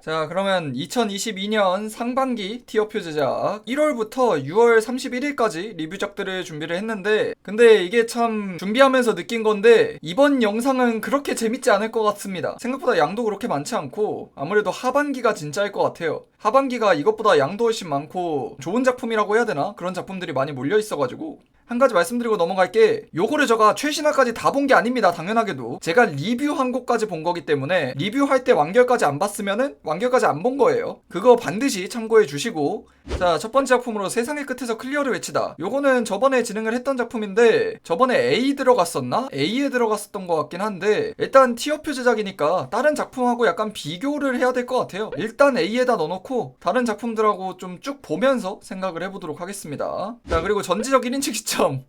자, 그러면 2022년 상반기 티어표 제작 1월부터 6월 31일까지 리뷰작들을 준비를 했는데, 근데 이게 참 준비하면서 느낀 건데 이번 영상은 그렇게 재밌지 않을 것 같습니다. 생각보다 양도 그렇게 많지 않고 아무래도 하반기가 진짜일 것 같아요. 하반기가 이것보다 양도 훨씬 많고 좋은 작품이라고 해야 되나? 그런 작품들이 많이 몰려 있어가지고 한 가지 말씀드리고 넘어갈게. 요거를 제가 최신화까지 다 본 게 아닙니다. 당연하게도 제가 리뷰한 곳까지 본 거기 때문에 리뷰할 때 완결까지 안 봤으면은 완결까지 안 본 거예요. 그거 반드시 참고해 주시고, 자, 첫 번째 작품으로 세상의 끝에서 클리어를 외치다. 요거는 저번에 진행을 했던 작품인데 저번에 A 들어갔었나? A에 들어갔었던 것 같긴 한데, 일단 티어표 제작이니까 다른 작품하고 약간 비교를 해야 될 것 같아요. 일단 A에다 넣어놓고 다른 작품들하고 좀 쭉 보면서 생각을 해보도록 하겠습니다. 자, 그리고 전지적 1인칭 시점,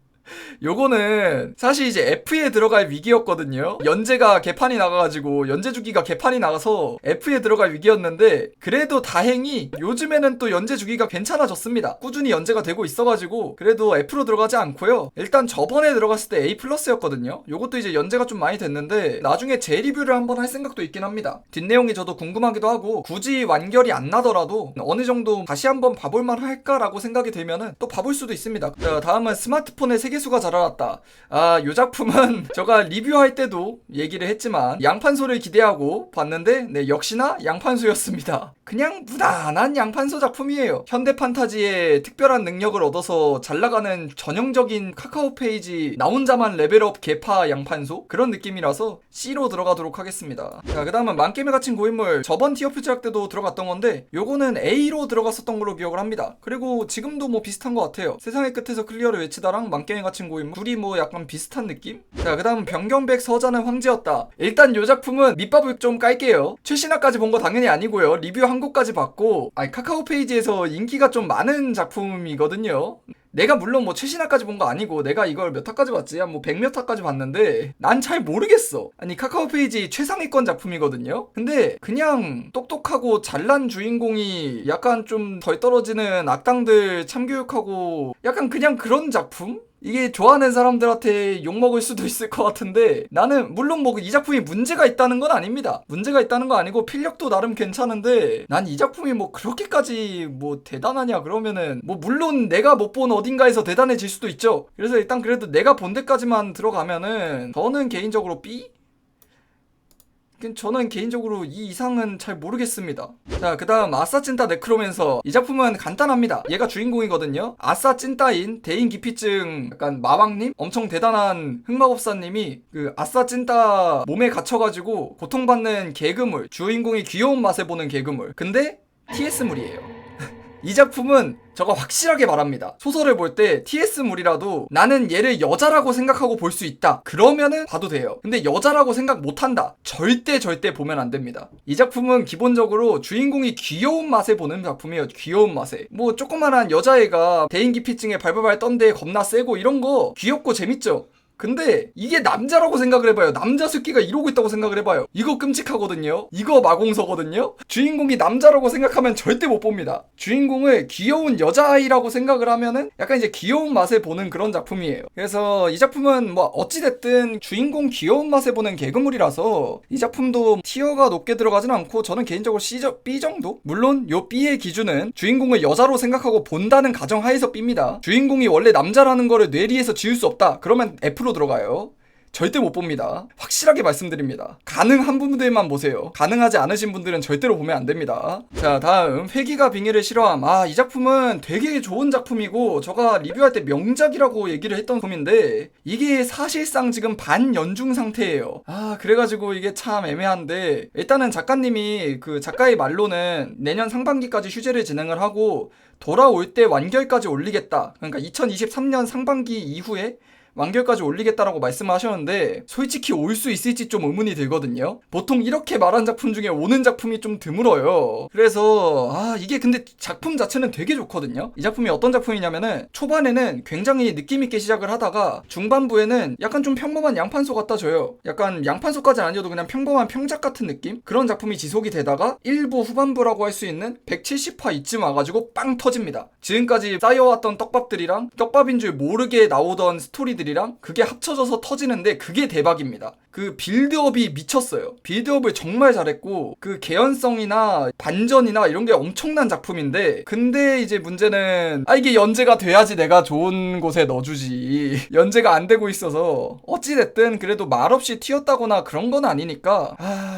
요거는 사실 이제 F에 들어갈 위기였거든요. 연재가 개판이 나가가지고 연재 주기가 개판이 나가서 F에 들어갈 위기였는데, 그래도 다행히 요즘에는 또 연재 주기가 괜찮아졌습니다. 꾸준히 연재가 되고 있어가지고 그래도 F로 들어가지 않고요. 일단 저번에 들어갔을 때 A 플러스였거든요. 요것도 이제 연재가 좀 많이 됐는데 나중에 재리뷰를 한번 할 생각도 있긴 합니다. 뒷내용이 저도 궁금하기도 하고, 굳이 완결이 안 나더라도 어느 정도 다시 한번 봐볼만 할까라고 생각이 들면은 또 봐볼 수도 있습니다. 자, 다음은 스마트폰의 세계수가 자라났다. 아, 요 작품은 제가 리뷰할 때도 얘기를 했지만 양판소를 기대하고 봤는데, 네, 역시나 양판소였습니다. 그냥 무난한 양판소 작품이에요. 현대 판타지의 특별한 능력을 얻어서 잘나가는 전형적인 카카오 페이지 나 혼자만 레벨업 개파 양판소, 그런 느낌이라서 C로 들어가도록 하겠습니다. 자, 그 다음은 만게임에 갇힌 고인물, 저번 티어표 제작 때도 들어갔던 건데 요거는 A로 들어갔었던 걸로 기억을 합니다. 그리고 지금도 뭐 비슷한 것 같아요. 세상의 끝에서 클리어를 외치다랑 만게임에 갇힌 고인물 둘이 뭐 약간 비슷한 느낌? 자, 그 다음 변경백 서자는 황제였다. 일단 요 작품은 밑밥을 좀 깔게요. 최신화까지 본 거 당연히 아니고요. 리뷰 한 곳까지 봤고, 카카오 페이지에서 인기가 좀 많은 작품이거든요. 내가 물론 뭐 최신화까지 본 거 아니고 내가 이걸 몇 화까지 봤지? 한 뭐 100몇 화까지 봤는데 난 잘 모르겠어. 아니, 카카오 페이지 최상위권 작품이거든요. 근데 그냥 똑똑하고 잘난 주인공이 약간 좀 덜 떨어지는 악당들 참교육하고 약간 그냥 그런 작품? 이게 좋아하는 사람들한테 욕먹을 수도 있을 것 같은데, 나는 물론 뭐 이 작품이 문제가 있다는 건 아닙니다. 문제가 있다는 거 아니고 필력도 나름 괜찮은데, 난 이 작품이 뭐 그렇게까지 뭐 대단하냐 그러면은 뭐 물론 내가 못 본 어딘가에서 대단해질 수도 있죠. 그래서 일단 그래도 내가 본 데까지만 들어가면은 저는 개인적으로 B? 저는 개인적으로 이 이상은 잘 모르겠습니다. 자, 그 다음 아싸 찐따 네크로맨서. 이 작품은 간단합니다. 얘가 주인공이거든요. 아싸 찐따인 대인 기피증 약간 마왕님? 엄청 대단한 흑마법사님이 그 아싸 찐따 몸에 갇혀가지고 고통받는 개그물, 주인공이 귀여운 맛에 보는 개그물. 근데 TS물이에요. 이 작품은 저거 확실하게 말합니다. 소설을 볼 때 TS물이라도 나는 얘를 여자라고 생각하고 볼 수 있다, 그러면은 봐도 돼요. 근데 여자라고 생각 못한다, 절대 보면 안 됩니다. 이 작품은 기본적으로 주인공이 귀여운 맛에 보는 작품이에요. 귀여운 맛에. 뭐 조그만한 여자애가 대인기피증에 발발발 떤데 겁나 세고 이런 거 귀엽고 재밌죠. 근데 이게 남자라고 생각을 해봐요. 남자 새끼가 이러고 있다고 생각을 해봐요. 이거 끔찍하거든요. 이거 마공서거든요. 주인공이 남자라고 생각하면 절대 못 봅니다. 주인공을 귀여운 여자아이라고 생각을 하면은 약간 이제 귀여운 맛에 보는 그런 작품이에요. 그래서 이 작품은 뭐 어찌됐든 주인공 귀여운 맛에 보는 개그물이라서 이 작품도 티어가 높게 들어가진 않고 저는 개인적으로 B 정도? 물론 요 B의 기준은 주인공을 여자로 생각하고 본다는 가정하에서 B입니다. 주인공이 원래 남자라는 거를 뇌리에서 지울 수 없다, 그러면 F로 들어가요. 절대 못 봅니다. 확실하게 말씀드립니다. 가능한 분들만 보세요. 가능하지 않으신 분들은 절대로 보면 안 됩니다. 자, 다음 회기가 빙의를 싫어함. 이 작품은 되게 좋은 작품이고 제가 리뷰할 때 명작이라고 얘기를 했던 작품인데 이게 사실상 지금 반연중 상태예요. 그래가지고 이게 참 애매한데, 일단은 작가님이 그 작가의 말로는 내년 상반기까지 휴재를 진행을 하고 돌아올 때 완결까지 올리겠다, 그러니까 2023년 상반기 이후에 완결까지 올리겠다라고 말씀을 하셨는데, 솔직히 올 수 있을지 좀 의문이 들거든요. 보통 이렇게 말한 작품 중에 오는 작품이 좀 드물어요. 그래서 이게 근데 작품 자체는 되게 좋거든요. 이 작품이 어떤 작품이냐면은 초반에는 굉장히 느낌있게 시작을 하다가 중반부에는 약간 좀 평범한 양판소 갖다 줘요. 약간 양판소까지는 아니어도 그냥 평범한 평작 같은 느낌? 그런 작품이 지속이 되다가 일부 후반부라고 할 수 있는 170화 이쯤 와가지고 빵 터집니다. 지금까지 쌓여왔던 떡밥들이랑 떡밥인 줄 모르게 나오던 스토리들이랑 그게 합쳐져서 터지는데 그게 대박입니다. 그 빌드업이 미쳤어요. 빌드업을 정말 잘했고 그 개연성이나 반전이나 이런 게 엄청난 작품인데, 근데 이제 문제는 이게 연재가 돼야지 내가 좋은 곳에 넣어주지. 연재가 안 되고 있어서 어찌됐든 그래도 말없이 튀었다거나 그런 건 아니니까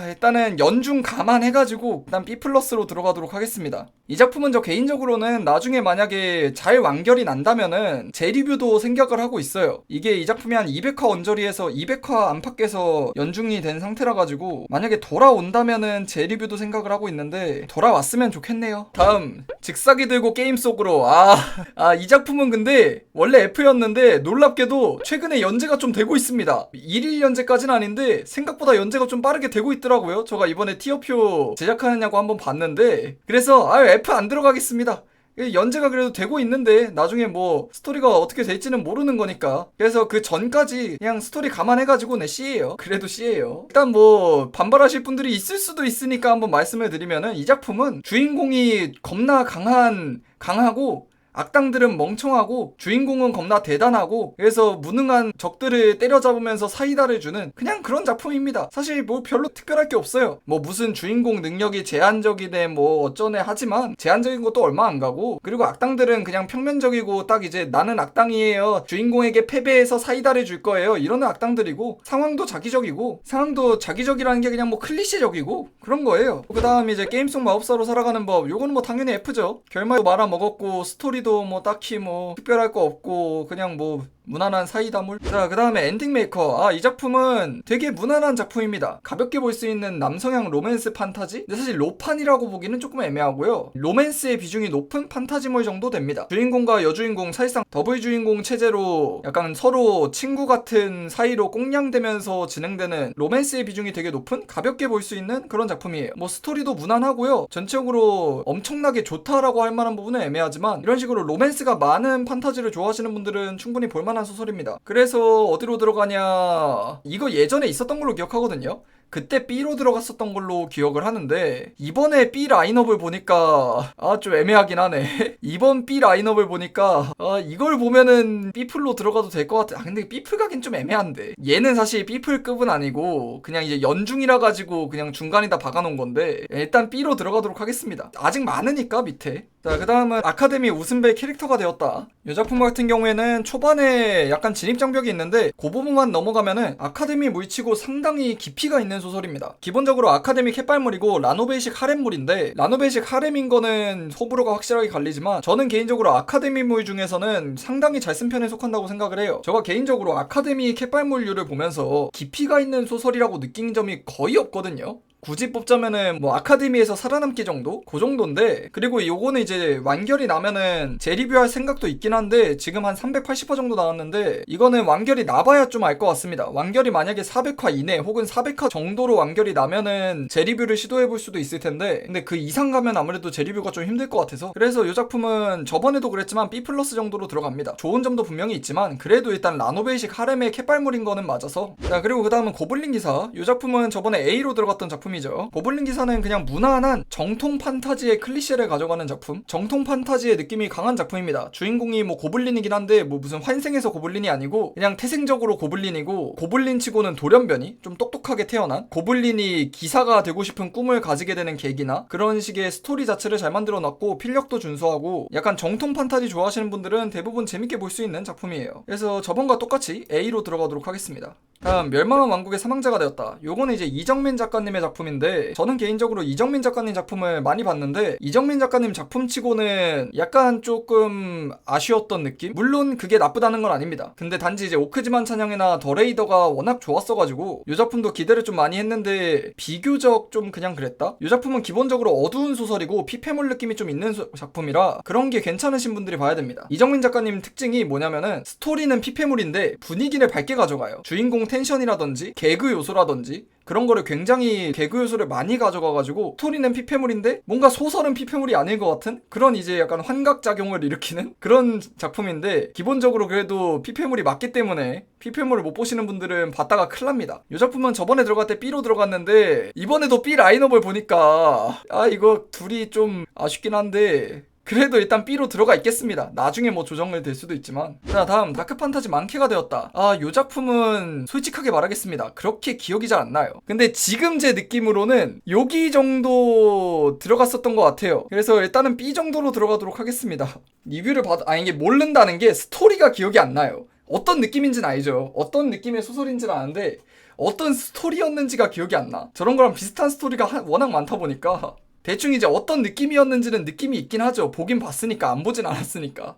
일단은 연중 감안해가지고 일단 B+로 들어가도록 하겠습니다. 이 작품은 저 개인적으로는 나중에 만약에 잘 완결이 난다면은 재리뷰도 생각을 하고 있어요. 이게 이 작품이 한 200화 언저리에서 200화 안팎에서 연중이 된 상태라 가지고 만약에 돌아온다면은 재리뷰도 생각을 하고 있는데, 돌아왔으면 좋겠네요. 다음, 직사기 들고 게임 속으로. 이 작품은 근데 원래 F였는데 놀랍게도 최근에 연재가 좀 되고 있습니다. 1일 연재까지는 아닌데 생각보다 연재가 좀 빠르게 되고 있더라고요. 제가 이번에 티어표 제작하느냐고 한번 봤는데, 그래서 F 안 들어가겠습니다. 연재가 그래도 되고 있는데 나중에 뭐 스토리가 어떻게 될지는 모르는 거니까, 그래서 그 전까지 그냥 스토리 감안해가지고 C예요. 그래도 C예요. 일단 뭐 반발하실 분들이 있을 수도 있으니까 한번 말씀을 드리면은, 이 작품은 주인공이 겁나 강하고 악당들은 멍청하고 주인공은 겁나 대단하고, 그래서 무능한 적들을 때려잡으면서 사이다를 주는 그냥 그런 작품입니다. 사실 뭐 별로 특별할 게 없어요. 뭐 무슨 주인공 능력이 제한적이네 뭐 어쩌네 하지만 제한적인 것도 얼마 안 가고, 그리고 악당들은 그냥 평면적이고 딱 이제 나는 악당이에요, 주인공에게 패배해서 사이다를 줄 거예요, 이러는 악당들이고, 상황도 자기적이라는 게 그냥 뭐 클리셰적이고 그런 거예요. 그 다음 이제 게임 속 마법사로 살아가는 법, 요거는 뭐 당연히 F죠. 결말도 말아먹었고 스토리도 뭐 딱히 뭐 특별할 거 없고 그냥 뭐 무난한 사이다물. 자, 그 다음에 엔딩 메이커. 이 작품은 되게 무난한 작품입니다. 가볍게 볼 수 있는 남성향 로맨스 판타지? 근데 사실 로판이라고 보기는 조금 애매하고요. 로맨스의 비중이 높은 판타지물 정도 됩니다. 주인공과 여주인공 사실상 더블 주인공 체제로 약간 서로 친구 같은 사이로 꽁냥대면서 진행되는 로맨스의 비중이 되게 높은 가볍게 볼 수 있는 그런 작품이에요. 뭐 스토리도 무난하고요. 전체적으로 엄청나게 좋다라고 할 만한 부분은 애매하지만, 이런 식으로 로맨스가 많은 판타지를 좋아하시는 분들은 충분히 볼만한 소설입니다. 그래서 어디로 들어가냐, 이거 예전에 있었던 걸로 기억하거든요. 그때 B로 들어갔었던 걸로 기억을 하는데, 이번에 B 라인업을 보니까 좀 애매하긴 하네. 이번 B 라인업을 보니까 이걸 보면은 B풀로 들어가도 될 것 같아. 근데 B풀 가긴 좀 애매한데, 얘는 사실 B풀급은 아니고 그냥 이제 연중이라 가지고 그냥 중간에다 박아놓은 건데, 일단 B로 들어가도록 하겠습니다. 아직 많으니까 밑에. 자, 그 다음은 아카데미 웃음벨 캐릭터가 되었다. 이 작품 같은 경우에는 초반에 약간 진입장벽이 있는데 그 부분만 넘어가면은 아카데미 물치고 상당히 깊이가 있는 소설입니다. 기본적으로 아카데미 캣발물이고 라노벨식 하렘물인데, 라노벨식 하렘인 거는 호불호가 확실하게 갈리지만 저는 개인적으로 아카데미물 중에서는 상당히 잘 쓴 편에 속한다고 생각을 해요. 제가 개인적으로 아카데미 캣발물류를 보면서 깊이가 있는 소설이라고 느낀 점이 거의 없거든요. 굳이 뽑자면은 뭐 아카데미에서 살아남기 정도? 그 정도인데, 그리고 요거는 이제 완결이 나면은 재리뷰할 생각도 있긴 한데, 지금 한 380화 정도 나왔는데 이거는 완결이 나봐야 좀 알 것 같습니다. 완결이 만약에 400화 이내 혹은 400화 정도로 완결이 나면은 재리뷰를 시도해볼 수도 있을 텐데, 근데 그 이상 가면 아무래도 재리뷰가 좀 힘들 것 같아서, 그래서 이 작품은 저번에도 그랬지만 B+ 정도로 들어갑니다. 좋은 점도 분명히 있지만 그래도 일단 라노벨식 하렘의 캣발물인 거는 맞아서. 자, 그리고 그 다음은 고블린 기사. 이 작품은 저번에 A로 들어갔던 작품 이죠. 고블린 기사는 그냥 무난한 정통 판타지의 클리셰를 가져가는 작품, 정통 판타지의 느낌이 강한 작품입니다. 주인공이 뭐 고블린이긴 한데 뭐 무슨 환생해서 고블린이 아니고 그냥 태생적으로 고블린이고, 고블린치고는 돌연변이 좀 똑똑하게 태어난, 고블린이 기사가 되고 싶은 꿈을 가지게 되는 계기나 그런 식의 스토리 자체를 잘 만들어놨고 필력도 준수하고, 약간 정통 판타지 좋아하시는 분들은 대부분 재밌게 볼 수 있는 작품이에요. 그래서 저번과 똑같이 A로 들어가도록 하겠습니다. 다음, 멸망한 왕국의 사망자가 되었다. 요거는 이제 이정민 작가님의 작품인데, 저는 개인적으로 이정민 작가님 작품을 많이 봤는데 이정민 작가님 작품치고는 약간 조금 아쉬웠던 느낌? 물론 그게 나쁘다는 건 아닙니다. 근데 단지 이제 오크지만 찬양이나 더 레이더가 워낙 좋았어가지고 요 작품도 기대를 좀 많이 했는데 비교적 좀 그냥 그랬다? 요 작품은 기본적으로 어두운 소설이고 피폐물 느낌이 좀 있는 작품이라 그런 게 괜찮으신 분들이 봐야 됩니다. 이정민 작가님 특징이 뭐냐면은 스토리는 피폐물인데 분위기를 밝게 가져가요. 주인공 텐션이라든지 개그 요소라든지 그런 거를 굉장히 개그 요소를 많이 가져가가지고 스토리는 피폐물인데 뭔가 소설은 피폐물이 아닐 것 같은 그런 이제 약간 환각작용을 일으키는 그런 작품인데, 기본적으로 그래도 피폐물이 맞기 때문에 피폐물을 못 보시는 분들은 봤다가 큰일 납니다. 이 작품은 저번에 들어갈 때 B로 들어갔는데 이번에도 B 라인업을 보니까 이거 둘이 좀 아쉽긴 한데, 그래도 일단 B로 들어가 있겠습니다. 나중에 뭐 조정을 될 수도 있지만. 자, 다음 다크 판타지 만케가 되었다. 요 작품은 솔직하게 말하겠습니다. 그렇게 기억이 잘 안 나요. 근데 지금 제 느낌으로는 여기 정도 들어갔었던 것 같아요. 그래서 일단은 B 정도로 들어가도록 하겠습니다. 리뷰를 이게 모른다는 게 스토리가 기억이 안 나요. 어떤 느낌인지는 알죠. 어떤 느낌의 소설인지는 아는데 어떤 스토리였는지가 기억이 안 나. 저런 거랑 비슷한 스토리가 워낙 많다 보니까 대충 이제 어떤 느낌이었는지는 느낌이 있긴 하죠. 보긴 봤으니까, 안 보진 않았으니까.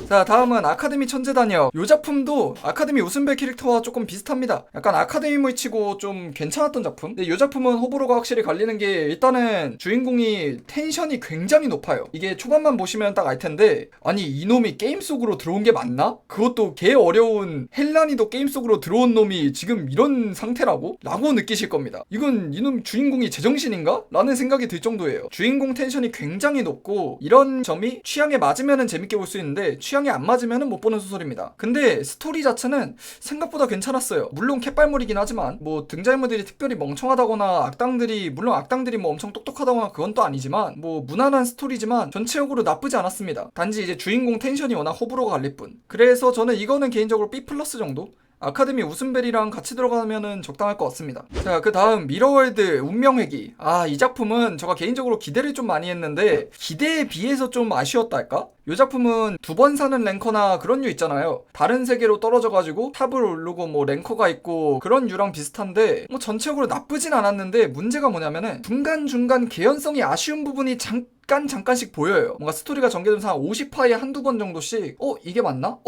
자, 다음은 아카데미 천재단이요. 이 작품도 아카데미 웃음벨 캐릭터와 조금 비슷합니다. 약간 아카데미물 치고 좀 괜찮았던 작품. 근데 이 작품은 호불호가 확실히 갈리는 게 일단은 주인공이 텐션이 굉장히 높아요. 이게 초반만 보시면 딱 알 텐데, 아니 이놈이 게임 속으로 들어온 게 맞나? 그것도 개 어려운 헬라니도 게임 속으로 들어온 놈이 지금 이런 상태라고? 라고 느끼실 겁니다. 이놈 주인공이 제정신인가? 라는 생각이 들 정도예요. 주인공 텐션이 굉장히 높고 이런 점이 취향에 맞으면 재밌게 볼 수 있는데 취향에 안 맞으면 못 보는 소설입니다. 근데 스토리 자체는 생각보다 괜찮았어요. 물론 캣발물이긴 하지만 뭐 등장인물들이 특별히 멍청하다거나 물론 악당들이 뭐 엄청 똑똑하다거나 그건 또 아니지만 뭐 무난한 스토리지만 전체적으로 나쁘지 않았습니다. 단지 이제 주인공 텐션이 워낙 호불호가 갈릴 뿐. 그래서 저는 이거는 개인적으로 B+ 정도? 아카데미 웃음벨이랑 같이 들어가면은 적당할 것 같습니다. 자, 그 다음 미러월드 운명회기. 이 작품은 제가 개인적으로 기대를 좀 많이 했는데 기대에 비해서 좀 아쉬웠달까? 이 작품은 2번 사는 랭커나 그런 류 있잖아요. 다른 세계로 떨어져가지고 탑을 오르고 뭐 랭커가 있고 그런 류랑 비슷한데 뭐 전체적으로 나쁘진 않았는데 문제가 뭐냐면은 중간중간 개연성이 아쉬운 부분이 잠깐씩 보여요. 뭔가 스토리가 전개되면서 한 50화에 한두 번 정도씩 이게 맞나?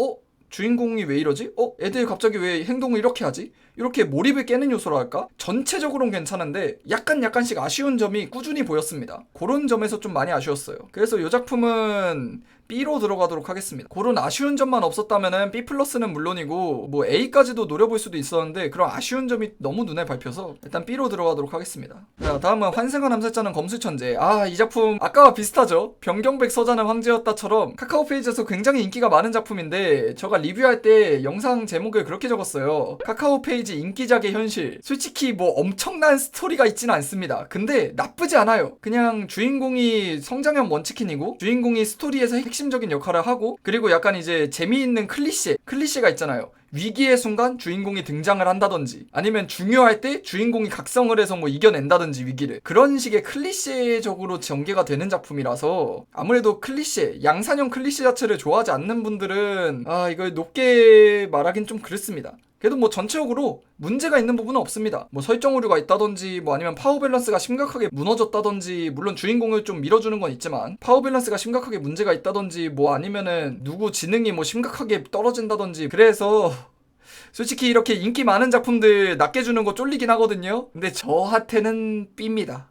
주인공이 왜 이러지? 애들 갑자기 왜 행동을 이렇게 하지? 이렇게 몰입을 깨는 요소라 할까? 전체적으로는 괜찮은데 약간씩 아쉬운 점이 꾸준히 보였습니다. 그런 점에서 좀 많이 아쉬웠어요. 그래서 이 작품은 B로 들어가도록 하겠습니다. 그런 아쉬운 점만 없었다면은 B+는 물론이고 뭐 A까지도 노려볼 수도 있었는데 그런 아쉬운 점이 너무 눈에 밟혀서 일단 B로 들어가도록 하겠습니다. 자, 다음은 환생과 남살자는 검술천재. 이 작품 아까와 비슷하죠? 변경백 서자는 황제였다처럼 카카오 페이지에서 굉장히 인기가 많은 작품인데 제가 리뷰할 때 영상 제목을 그렇게 적었어요. 카카오 페이지 인기작의 현실. 솔직히 뭐 엄청난 스토리가 있지는 않습니다. 근데 나쁘지 않아요. 그냥 주인공이 성장형 먼치킨이고 주인공이 스토리에서 핵심적인 역할을 하고 그리고 약간 이제 재미있는 클리셰가 있잖아요. 위기의 순간 주인공이 등장을 한다든지 아니면 중요할 때 주인공이 각성을 해서 뭐 이겨낸다든지 위기를 그런 식의 클리셰적으로 전개가 되는 작품이라서 아무래도 양산형 클리셰 자체를 좋아하지 않는 분들은 이걸 높게 말하긴 좀 그렇습니다. 그래도 뭐 전체적으로 문제가 있는 부분은 없습니다. 뭐 설정 오류가 있다든지 뭐 아니면 파워 밸런스가 심각하게 무너졌다든지 물론 주인공을 좀 밀어주는 건 있지만 파워 밸런스가 심각하게 문제가 있다든지 뭐 아니면은 누구 지능이 뭐 심각하게 떨어진다든지 그래서 솔직히 이렇게 인기 많은 작품들 낮게 주는 거 쫄리긴 하거든요. 근데 저한테는 B입니다.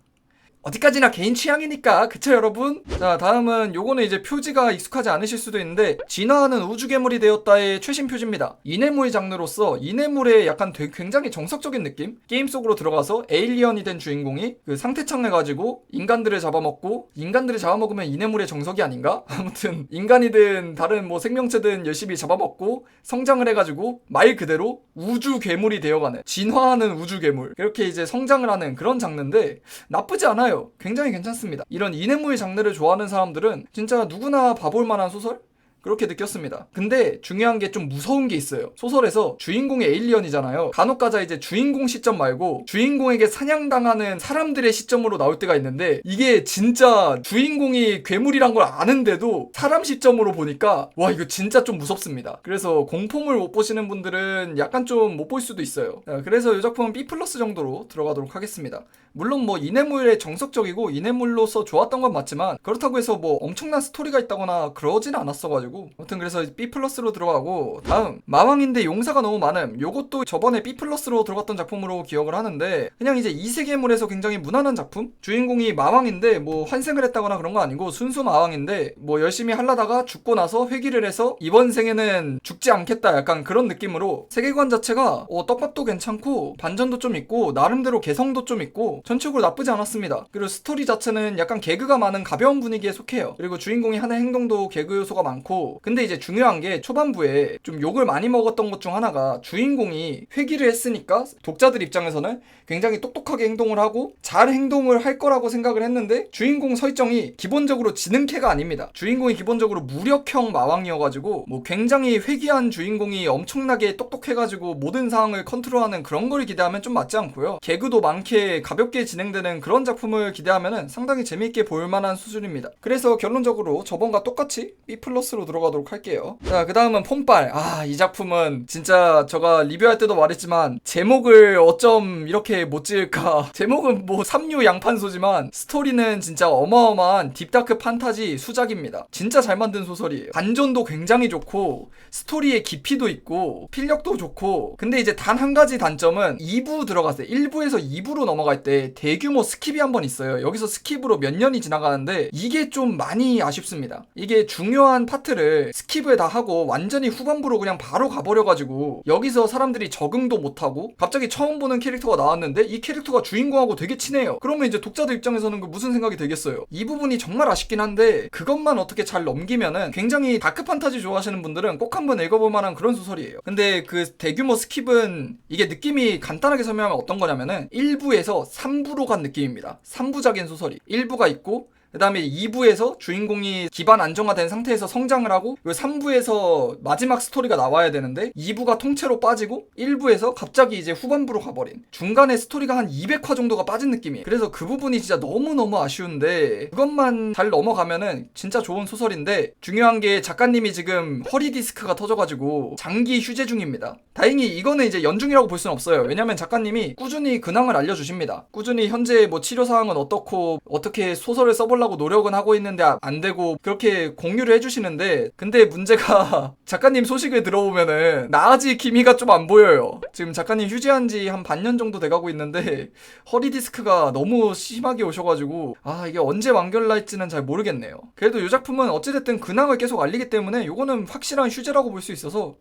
어디까지나 개인 취향이니까 그쵸 여러분? 자, 다음은 요거는 이제 표지가 익숙하지 않으실 수도 있는데 진화하는 우주괴물이 되었다의 최신 표지입니다. 이네물 장르로서 이네물의 약간 굉장히 정석적인 느낌? 게임 속으로 들어가서 에일리언이 된 주인공이 그 상태창을 가지고 인간들을 잡아먹으면 이네물의 정석이 아닌가? 아무튼 인간이든 다른 뭐 생명체든 열심히 잡아먹고 성장을 해가지고 말 그대로 우주괴물이 되어가는 진화하는 우주괴물 이렇게 이제 성장을 하는 그런 장르인데 나쁘지 않아요. 굉장히 괜찮습니다. 이런 이네물 장르를 좋아하는 사람들은 진짜 누구나 봐볼 만한 소설? 그렇게 느꼈습니다. 근데 중요한 게 좀 무서운 게 있어요. 소설에서 주인공이 에일리언이잖아요. 간혹가다 이제 주인공 시점 말고 주인공에게 사냥당하는 사람들의 시점으로 나올 때가 있는데 이게 진짜 주인공이 괴물이란 걸 아는데도 사람 시점으로 보니까 와 이거 진짜 좀 무섭습니다. 그래서 공포물 못 보시는 분들은 약간 좀 못 볼 수도 있어요. 그래서 이 작품은 B+ 정도로 들어가도록 하겠습니다. 물론 뭐 이네물의 정석적이고 이네물로서 좋았던 건 맞지만 그렇다고 해서 뭐 엄청난 스토리가 있다거나 그러진 않았어가지고 아무튼 그래서 B+로 들어가고 다음 마왕인데 용사가 너무 많음. 요것도 저번에 B+로 들어갔던 작품으로 기억을 하는데 그냥 이제 이세계물에서 굉장히 무난한 작품? 주인공이 마왕인데 뭐 환생을 했다거나 그런 거 아니고 순수 마왕인데 뭐 열심히 하려다가 죽고 나서 회귀를 해서 이번 생에는 죽지 않겠다 약간 그런 느낌으로 세계관 자체가 떡밥도 괜찮고 반전도 좀 있고 나름대로 개성도 좀 있고 전체적으로 나쁘지 않았습니다. 그리고 스토리 자체는 약간 개그가 많은 가벼운 분위기에 속해요. 그리고 주인공이 하는 행동도 개그 요소가 많고 좋고, 근데 이제 중요한 게 초반부에 좀 욕을 많이 먹었던 것 중 하나가 주인공이 회귀를 했으니까 독자들 입장에서는 굉장히 똑똑하게 행동을 하고 잘 행동을 할 거라고 생각을 했는데, 주인공 설정이 기본적으로 지능캐가 아닙니다. 주인공이 기본적으로 무력형 마왕이어가지고 뭐 굉장히 회귀한 주인공이 엄청나게 똑똑해가지고 모든 상황을 컨트롤하는 그런 걸 기대하면 좀 맞지 않고요. 개그도 많게 가볍게 진행되는 그런 작품을 기대하면 상당히 재미있게 볼만한 수준입니다. 그래서 결론적으로 저번과 똑같이 B+로 들어가도록 할게요. 자, 그 다음은 폰빨. 이 작품은 진짜 제가 리뷰할 때도 말했지만 제목을 어쩜 이렇게 못 지을까. 제목은 뭐 삼류 양판소지만 스토리는 진짜 어마어마한 딥다크 판타지 수작입니다. 진짜 잘 만든 소설이에요. 반전도 굉장히 좋고 스토리의 깊이도 있고 필력도 좋고, 근데 이제 단 한 가지 단점은 2부 들어갔어요. 1부에서 2부로 넘어갈 때 대규모 스킵이 한 번 있어요. 여기서 스킵으로 몇 년이 지나가는데 이게 좀 많이 아쉽습니다. 이게 중요한 파트를 스킵을 다 하고 완전히 후반부로 그냥 바로 가버려가지고 여기서 사람들이 적응도 못하고 갑자기 처음 보는 캐릭터가 나왔는데 이 캐릭터가 주인공하고 되게 친해요. 그러면 이제 독자들 입장에서는 그 무슨 생각이 들겠어요. 이 부분이 정말 아쉽긴 한데 그것만 어떻게 잘 넘기면은 굉장히 다크 판타지 좋아하시는 분들은 꼭 한번 읽어볼 만한 그런 소설이에요. 근데 그 대규모 스킵은 이게 느낌이 간단하게 설명하면 어떤 거냐면은 1부에서 3부로 간 느낌입니다. 3부작인 소설이 1부가 있고, 그 다음에 2부에서 주인공이 기반 안정화된 상태에서 성장을 하고, 그리고 3부에서 마지막 스토리가 나와야 되는데 2부가 통째로 빠지고 1부에서 갑자기 이제 후반부로 가버린, 중간에 스토리가 한 200화 정도가 빠진 느낌이에요. 그래서 그 부분이 진짜 너무너무 아쉬운데 그것만 잘 넘어가면은 진짜 좋은 소설인데, 중요한 게 작가님이 지금 허리 디스크가 터져가지고 장기 휴재 중입니다. 다행히 이거는 이제 연중이라고 볼 수는 없어요. 왜냐면 작가님이 꾸준히 근황을 알려주십니다. 꾸준히 현재 뭐 치료 상황은 어떻고 어떻게 소설을 써보려고 노력은 하고 있는데 안 되고 그렇게 공유를 해주시는데, 근데 문제가 작가님 소식을 들어보면은 나아질 기미가 좀 안 보여요. 지금 작가님 휴지한 지 한 반년 정도 돼가고 있는데 허리 디스크가 너무 심하게 오셔가지고 이게 언제 완결날지는 잘 모르겠네요. 그래도 이 작품은 어찌됐든 근황을 계속 알리기 때문에 이거는 확실한 휴재라고 볼 수 있어서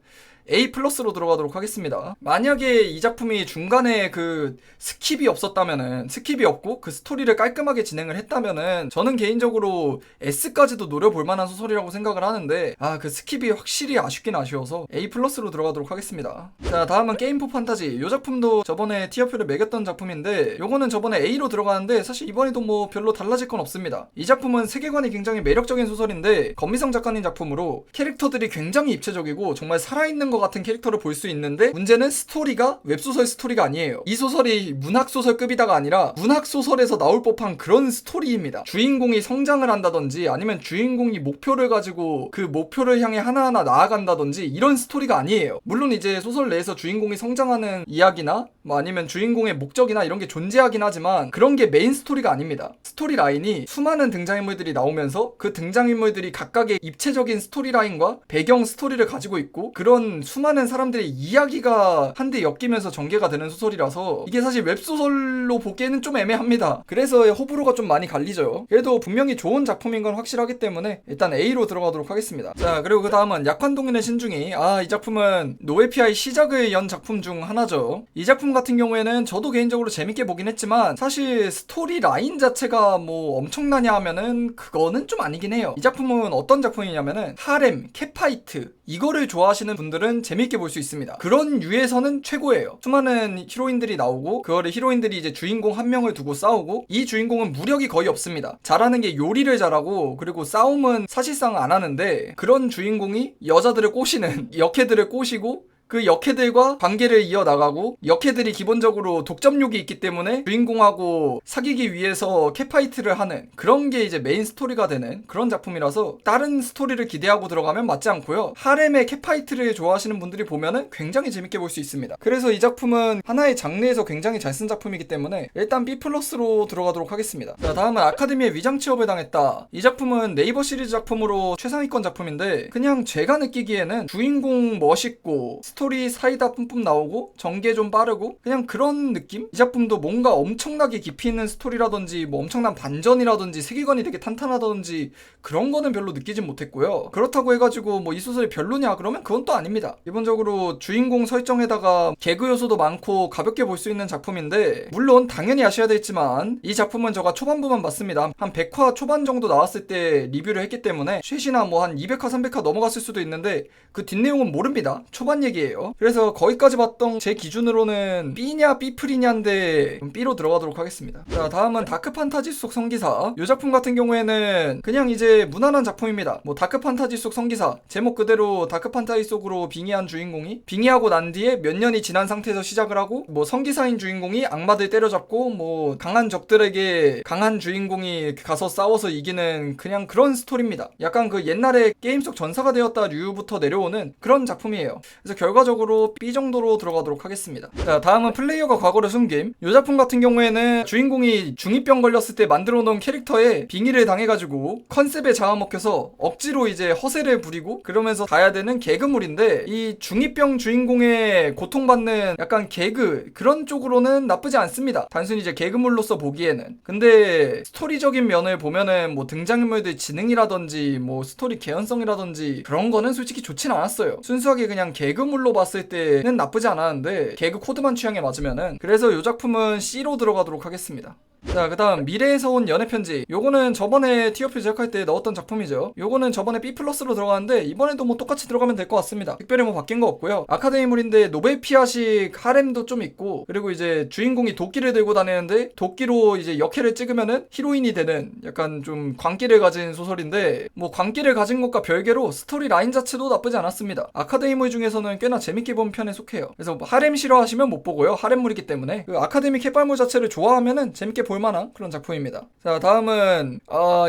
A+로 들어가도록 하겠습니다. 만약에 이 작품이 중간에 그 스킵이 없었다면은, 스킵이 없고 그 스토리를 깔끔하게 진행을 했다면은 저는 개인적으로 S까지도 노려볼 만한 소설이라고 생각을 하는데 그 스킵이 확실히 아쉽긴 아쉬워서 A+로 들어가도록 하겠습니다. 자, 다음은 게임 포 판타지. 이 작품도 저번에 티어표를 매겼던 작품인데 요거는 저번에 A로 들어가는데 사실 이번에도 뭐 별로 달라질 건 없습니다. 이 작품은 세계관이 굉장히 매력적인 소설인데 건미성 작가님 작품으로 캐릭터들이 굉장히 입체적이고 정말 살아있는 것 같은 캐릭터를 볼 수 있는데, 문제는 스토리가 웹소설 스토리가 아니에요. 이 소설이 문학소설급이다가 아니라 문학소설에서 나올 법한 그런 스토리입니다. 주인공이 성장을 한다든지 아니면 주인공이 목표를 가지고 그 목표를 향해 하나하나 나아간다든지 이런 스토리가 아니에요. 물론 이제 소설 내에서 주인공이 성장하는 이야기나 뭐 아니면 주인공의 목적이나 이런 게 존재하긴 하지만 그런 게 메인 스토리가 아닙니다. 스토리 라인이 수많은 등장인물들이 나오면서 그 등장인물들이 각각의 입체적인 스토리 라인과 배경 스토리를 가지고 있고, 그런 수많은 사람들의 이야기가 한데 엮이면서 전개가 되는 소설이라서 이게 사실 웹소설로 보기에는 좀 애매합니다. 그래서 호불호가 좀 많이 갈리죠. 그래도 분명히 좋은 작품인 건 확실하기 때문에 일단 A로 들어가도록 하겠습니다. 자, 그리고 그 다음은 약환동인의 신중이. 이 작품은 노에피아의 시작을 연 작품 중 하나죠. 이 작품 같은 경우에는 저도 개인적으로 재밌게 보긴 했지만 사실 스토리 라인 자체가 뭐 엄청나냐 하면은 그거는 좀 아니긴 해요. 이 작품은 어떤 작품이냐면은 하렘, 캣파이트 이거를 좋아하시는 분들은 재밌게 볼 수 있습니다. 그런 류에서는 최고예요. 수많은 히로인들이 나오고 그거를 히로인들이 이제 주인공 한 명을 두고 싸우고, 이 주인공은 무력이 거의 없습니다. 잘하는 게 요리를 잘하고 그리고 싸움은 사실상 안 하는데, 그런 주인공이 여자들을 꼬시는 역캐들을 꼬시고 그 역캐들과 관계를 이어나가고, 역캐들이 기본적으로 독점욕이 있기 때문에 주인공하고 사귀기 위해서 캣파이트를 하는 그런 게 이제 메인 스토리가 되는 그런 작품이라서 다른 스토리를 기대하고 들어가면 맞지 않고요. 하렘의 캣파이트를 좋아하시는 분들이 보면은 굉장히 재밌게 볼 수 있습니다. 그래서 이 작품은 하나의 장르에서 굉장히 잘 쓴 작품이기 때문에 일단 B+로 들어가도록 하겠습니다. 자, 다음은 아카데미의 위장 취업을 당했다. 이 작품은 네이버 시리즈 작품으로 최상위권 작품인데, 그냥 제가 느끼기에는 주인공 멋있고 스토리 사이다 뿜뿜 나오고 전개 좀 빠르고 그냥 그런 느낌? 이 작품도 뭔가 엄청나게 깊이 있는 스토리라든지 뭐 엄청난 반전이라든지 세계관이 되게 탄탄하다든지 그런 거는 별로 느끼진 못했고요. 그렇다고 해가지고 뭐 이 소설이 별로냐 그러면 그건 또 아닙니다. 기본적으로 주인공 설정에다가 개그 요소도 많고 가볍게 볼 수 있는 작품인데, 물론 당연히 아셔야 되겠지만 이 작품은 제가 초반부만 봤습니다. 한 100화 초반 정도 나왔을 때 리뷰를 했기 때문에 최시나 뭐 한 200화 300화 넘어갔을 수도 있는데 그 뒷내용은 모릅니다. 초반 얘기예요. 그래서 거기까지 봤던 제 기준으로는 B냐 B플이냐인데 B로 들어가도록 하겠습니다. 자, 다음은 다크 판타지 속 성기사. 이 작품 같은 경우에는 그냥 이제 무난한 작품입니다. 뭐 다크 판타지 속 성기사, 제목 그대로 다크 판타지 속으로 빙의한 주인공이 빙의하고 난 뒤에 몇 년이 지난 상태에서 시작을 하고, 뭐 성기사인 주인공이 악마들 때려잡고 뭐 강한 적들에게 강한 주인공이 가서 싸워서 이기는 그냥 그런 스토리입니다. 약간 그 옛날에 게임 속 전사가 되었다 류부터 내려오는 그런 작품이에요. 그래서 결과적으로 B 정도로 들어가도록 하겠습니다. 자, 다음은 플레이어가 과거를 숨김. 이 작품 같은 경우에는 주인공이 중2병 걸렸을 때 만들어 놓은 캐릭터에 빙의를 당해가지고 컨셉에 잡아먹혀서 억지로 이제 허세를 부리고 그러면서 가야 되는 개그물인데, 이 중2병 주인공의 고통받는 약간 개그 그런 쪽으로는 나쁘지 않습니다. 단순히 이제 개그물로서 보기에는. 근데 스토리적인 면을 보면은 뭐 등장인물들 지능이라든지 뭐 스토리 개연성이라든지 그런 거는 솔직히 좋진 않았어요. 순수하게 그냥 개그물로 봤을 때는 나쁘지 않았는데 개그 코드만 취향에 맞으면은. 그래서 이 작품은 C로 들어가도록 하겠습니다. 자, 그 다음 미래에서 온 연애편지. 요거는 저번에 티어표 제작할 때 넣었던 작품이죠. 요거는 저번에 B 플러스로 들어가는데 이번에도 뭐 똑같이 들어가면 될 것 같습니다. 특별히 뭐 바뀐 거 없고요. 아카데미물인데 노베피아식 하렘도 좀 있고, 그리고 이제 주인공이 도끼를 들고 다니는데 도끼로 이제 역해를 찍으면은 히로인이 되는 약간 좀 광기를 가진 소설인데, 뭐 광기를 가진 것과 별개로 스토리 라인 자체도 나쁘지 않았습니다. 아카데미물 중에서는 꽤나 재밌게 본 편에 속해요. 그래서 하렘 싫어하시면 못 보고요. 하렘물이기 때문에 그 아카데미 캣발물 자체를 좋아하면은 재밌게 볼만한 그런 작품입니다. 자, 다음은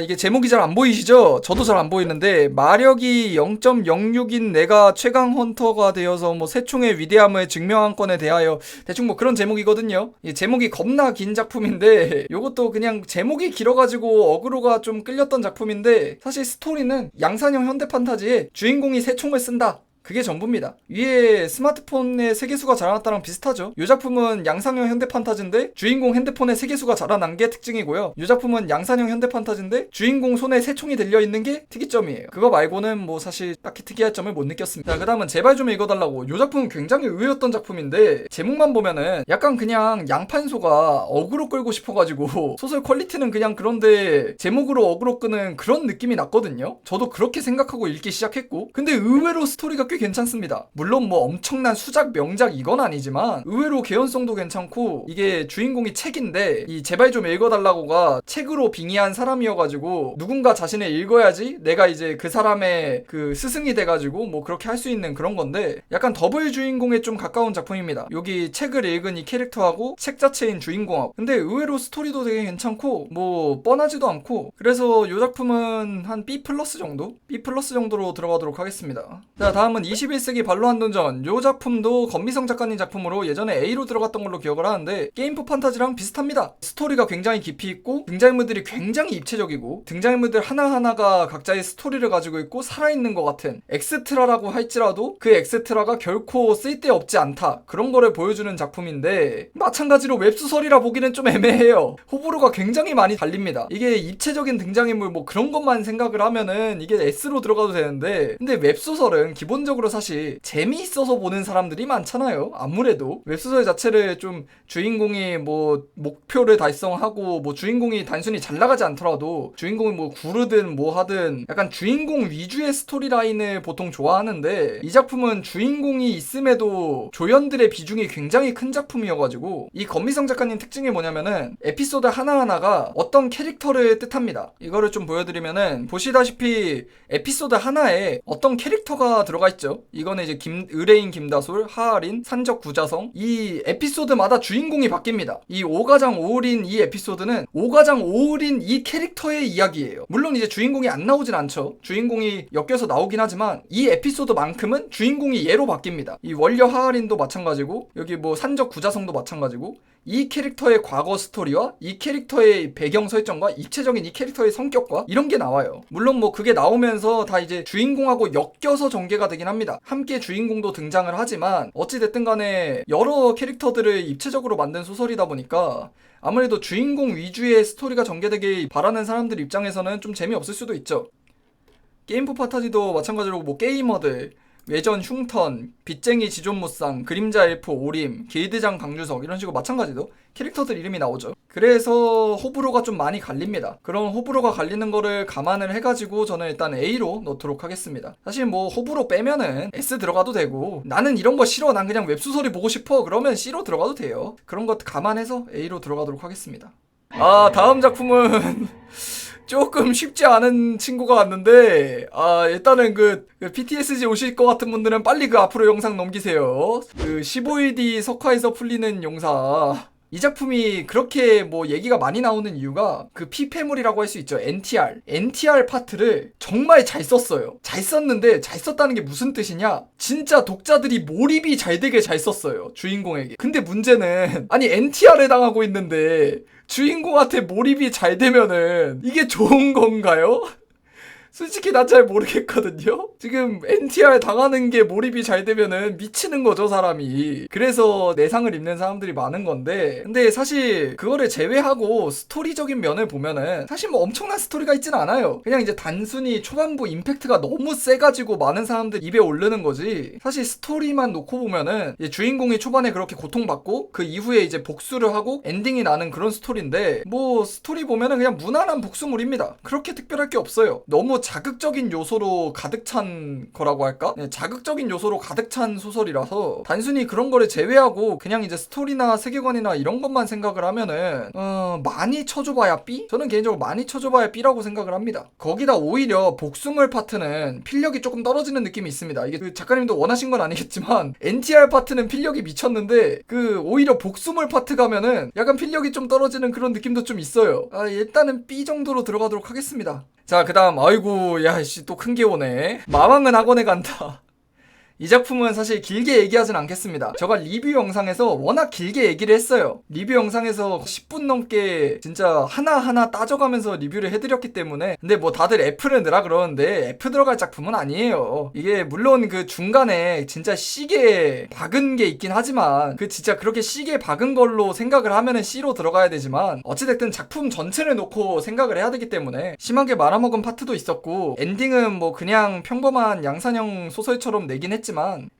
이게 제목이 잘 안 보이시죠? 저도 잘 안 보이는데, 마력이 0.06인 내가 최강 헌터가 되어서 뭐 새총의 위대함을 증명한 건에 대하여, 대충 뭐 그런 제목이거든요. 이 제목이 겁나 긴 작품인데 요것도 그냥 제목이 길어가지고 어그로가 좀 끌렸던 작품인데, 사실 스토리는 양산형 현대 판타지에 주인공이 새총을 쓴다, 그게 전부입니다. 위에 스마트폰의 세계수가 자라났다랑 비슷하죠. 이 작품은 양산형 현대 판타지인데 주인공 핸드폰의 세계수가 자라난 게 특징이고요. 이 작품은 양산형 현대 판타지인데 주인공 손에 새총이 들려있는 게 특이점이에요. 그거 말고는 뭐 사실 딱히 특이할 점을 못 느꼈습니다. 자, 그 다음은 제발 좀 읽어달라고. 이 작품은 굉장히 의외였던 작품인데, 제목만 보면은 약간 그냥 양판소가 어그로 끌고 싶어가지고 소설 퀄리티는 그냥 그런데 제목으로 어그로 끄는 그런 느낌이 났거든요. 저도 그렇게 생각하고 읽기 시작했고, 근데 의외로 스토리가 꽤 괜찮습니다. 물론 뭐 엄청난 수작 명작 이건 아니지만 의외로 개연성도 괜찮고, 이게 주인공이 책인데 이 제발 좀 읽어달라고가 책으로 빙의한 사람이어가지고 누군가 자신을 읽어야지 내가 이제 그 사람의 그 스승이 돼가지고 뭐 그렇게 할 수 있는 그런 건데, 약간 더블 주인공에 좀 가까운 작품입니다. 여기 책을 읽은 이 캐릭터하고 책 자체인 주인공하고. 근데 의외로 스토리도 되게 괜찮고 뭐 뻔하지도 않고, 그래서 이 작품은 한 B 플러스 정도? B 플러스 정도로 들어가도록 하겠습니다. 자, 다음은 21세기 발로한 던전. 요 작품도 건미성 작가님 작품으로 예전에 A로 들어갔던 걸로 기억을 하는데 게임포 판타지랑 비슷합니다. 스토리가 굉장히 깊이 있고 등장인물들이 굉장히 입체적이고 등장인물들 하나하나가 각자의 스토리를 가지고 있고 살아있는 것 같은, 엑스트라라고 할지라도 그 엑스트라가 결코 쓸데없지 않다, 그런 거를 보여주는 작품인데, 마찬가지로 웹소설이라 보기는 좀 애매해요. 호불호가 굉장히 많이 갈립니다. 이게 입체적인 등장인물 뭐 그런 것만 생각을 하면은 이게 S로 들어가도 되는데, 근데 웹소설은 기본적으로 사실 재미있어서 보는 사람들이 많잖아요. 아무래도 웹소설 자체를 좀 주인공이 뭐 목표를 달성하고 뭐 주인공이 단순히 잘 나가지 않더라도 주인공이 뭐 구르든 뭐 하든 약간 주인공 위주의 스토리라인을 보통 좋아하는데, 이 작품은 주인공이 있음에도 조연들의 비중이 굉장히 큰 작품이어가지고, 이 건미성 작가님 특징이 뭐냐면은 에피소드 하나하나가 어떤 캐릭터를 뜻합니다. 이거를 좀 보여드리면은 보시다시피 에피소드 하나에 어떤 캐릭터가 들어가 있죠. 이거는 이제 의뢰인 김다솔, 하하린, 산적 구자성, 이 에피소드마다 주인공이 바뀝니다. 이 오가장 오을인 이 에피소드는 오가장 오을인 이 캐릭터의 이야기예요. 물론 이제 주인공이 안 나오진 않죠. 주인공이 엮여서 나오긴 하지만 이 에피소드만큼은 주인공이 얘로 바뀝니다. 이 원려 하하린도 마찬가지고 여기 뭐 산적 구자성도 마찬가지고 이 캐릭터의 과거 스토리와 이 캐릭터의 배경 설정과 입체적인 이 캐릭터의 성격과 이런 게 나와요. 물론 뭐 그게 나오면서 다 이제 주인공하고 엮여서 전개가 되긴 합니다. 함께 주인공도 등장을 하지만 어찌됐든 간에 여러 캐릭터들을 입체적으로 만든 소설이다 보니까 아무래도 주인공 위주의 스토리가 전개되길 바라는 사람들 입장에서는 좀 재미없을 수도 있죠. 게임포 파타지도 마찬가지로 뭐 게이머들, 외전 흉턴, 빚쟁이 지존무쌍, 그림자 엘프 오림, 길드장 강주석 이런 식으로 마찬가지로 캐릭터들 이름이 나오죠. 그래서 호불호가 좀 많이 갈립니다. 그런 호불호가 갈리는 거를 감안을 해가지고 저는 일단 A로 넣도록 하겠습니다. 사실 뭐 호불호 빼면은 S 들어가도 되고 나는 이런 거 싫어 난 그냥 웹소설이 보고 싶어 그러면 C로 들어가도 돼요. 그런 것 감안해서 A로 들어가도록 하겠습니다. 다음 작품은 조금 쉽지 않은 친구가 왔는데 일단은 그 PTSG 오실 것 같은 분들은 빨리 그 앞으로 영상 넘기세요. 그 15일뒤 석화에서 풀리는 용사. 이 작품이 그렇게 뭐 얘기가 많이 나오는 이유가 그 피폐물이라고 할 수 있죠. NTR 파트를 정말 잘 썼어요. 잘 썼는데 잘 썼다는 게 무슨 뜻이냐? 진짜 독자들이 몰입이 잘 되게 잘 썼어요. 주인공에게. 근데 문제는 아니 NTR을 당하고 있는데 주인공한테 몰입이 잘 되면은 이게 좋은 건가요? 솔직히 난 잘 모르겠거든요. 지금 NTR 당하는 게 몰입이 잘 되면은 미치는 거죠 사람이. 그래서 내상을 입는 사람들이 많은 건데 근데 사실 그거를 제외하고 스토리적인 면을 보면은 사실 뭐 엄청난 스토리가 있진 않아요. 그냥 이제 단순히 초반부 임팩트가 너무 세가지고 많은 사람들 입에 오르는 거지. 사실 스토리만 놓고 보면은 주인공이 초반에 그렇게 고통받고 그 이후에 이제 복수를 하고 엔딩이 나는 그런 스토리인데 뭐 스토리 보면은 그냥 무난한 복수물입니다. 그렇게 특별할 게 없어요. 너무 자극적인 요소로 가득 찬 거라고 할까? 네, 자극적인 요소로 가득 찬 소설이라서 단순히 그런 거를 제외하고 그냥 이제 스토리나 세계관이나 이런 것만 생각을 하면은 많이 쳐줘봐야 B? 저는 개인적으로 많이 쳐줘봐야 B라고 생각을 합니다. 거기다 오히려 복수물 파트는 필력이 조금 떨어지는 느낌이 있습니다. 이게 그 작가님도 원하신 건 아니겠지만 NTR 파트는 필력이 미쳤는데 그 오히려 복수물 파트 가면은 약간 필력이 좀 떨어지는 그런 느낌도 좀 있어요. 일단은 B 정도로 들어가도록 하겠습니다. 자, 그 다음 아이고 야씨 또 큰 게 오네. 마왕은 학원에 간다. 이 작품은 사실 길게 얘기하진 않겠습니다. 제가 리뷰 영상에서 워낙 길게 얘기를 했어요. 리뷰 영상에서 10분 넘게 진짜 하나하나 따져가면서 리뷰를 해드렸기 때문에 근데 뭐 다들 F를 넣으라 그러는데 F 들어갈 작품은 아니에요. 이게 물론 그 중간에 진짜 시계 박은 게 있긴 하지만 그 진짜 그렇게 시계 박은 걸로 생각을 하면은 C로 들어가야 되지만 어찌됐든 작품 전체를 놓고 생각을 해야 되기 때문에 심하게 말아먹은 파트도 있었고 엔딩은 뭐 그냥 평범한 양산형 소설처럼 내긴 했지만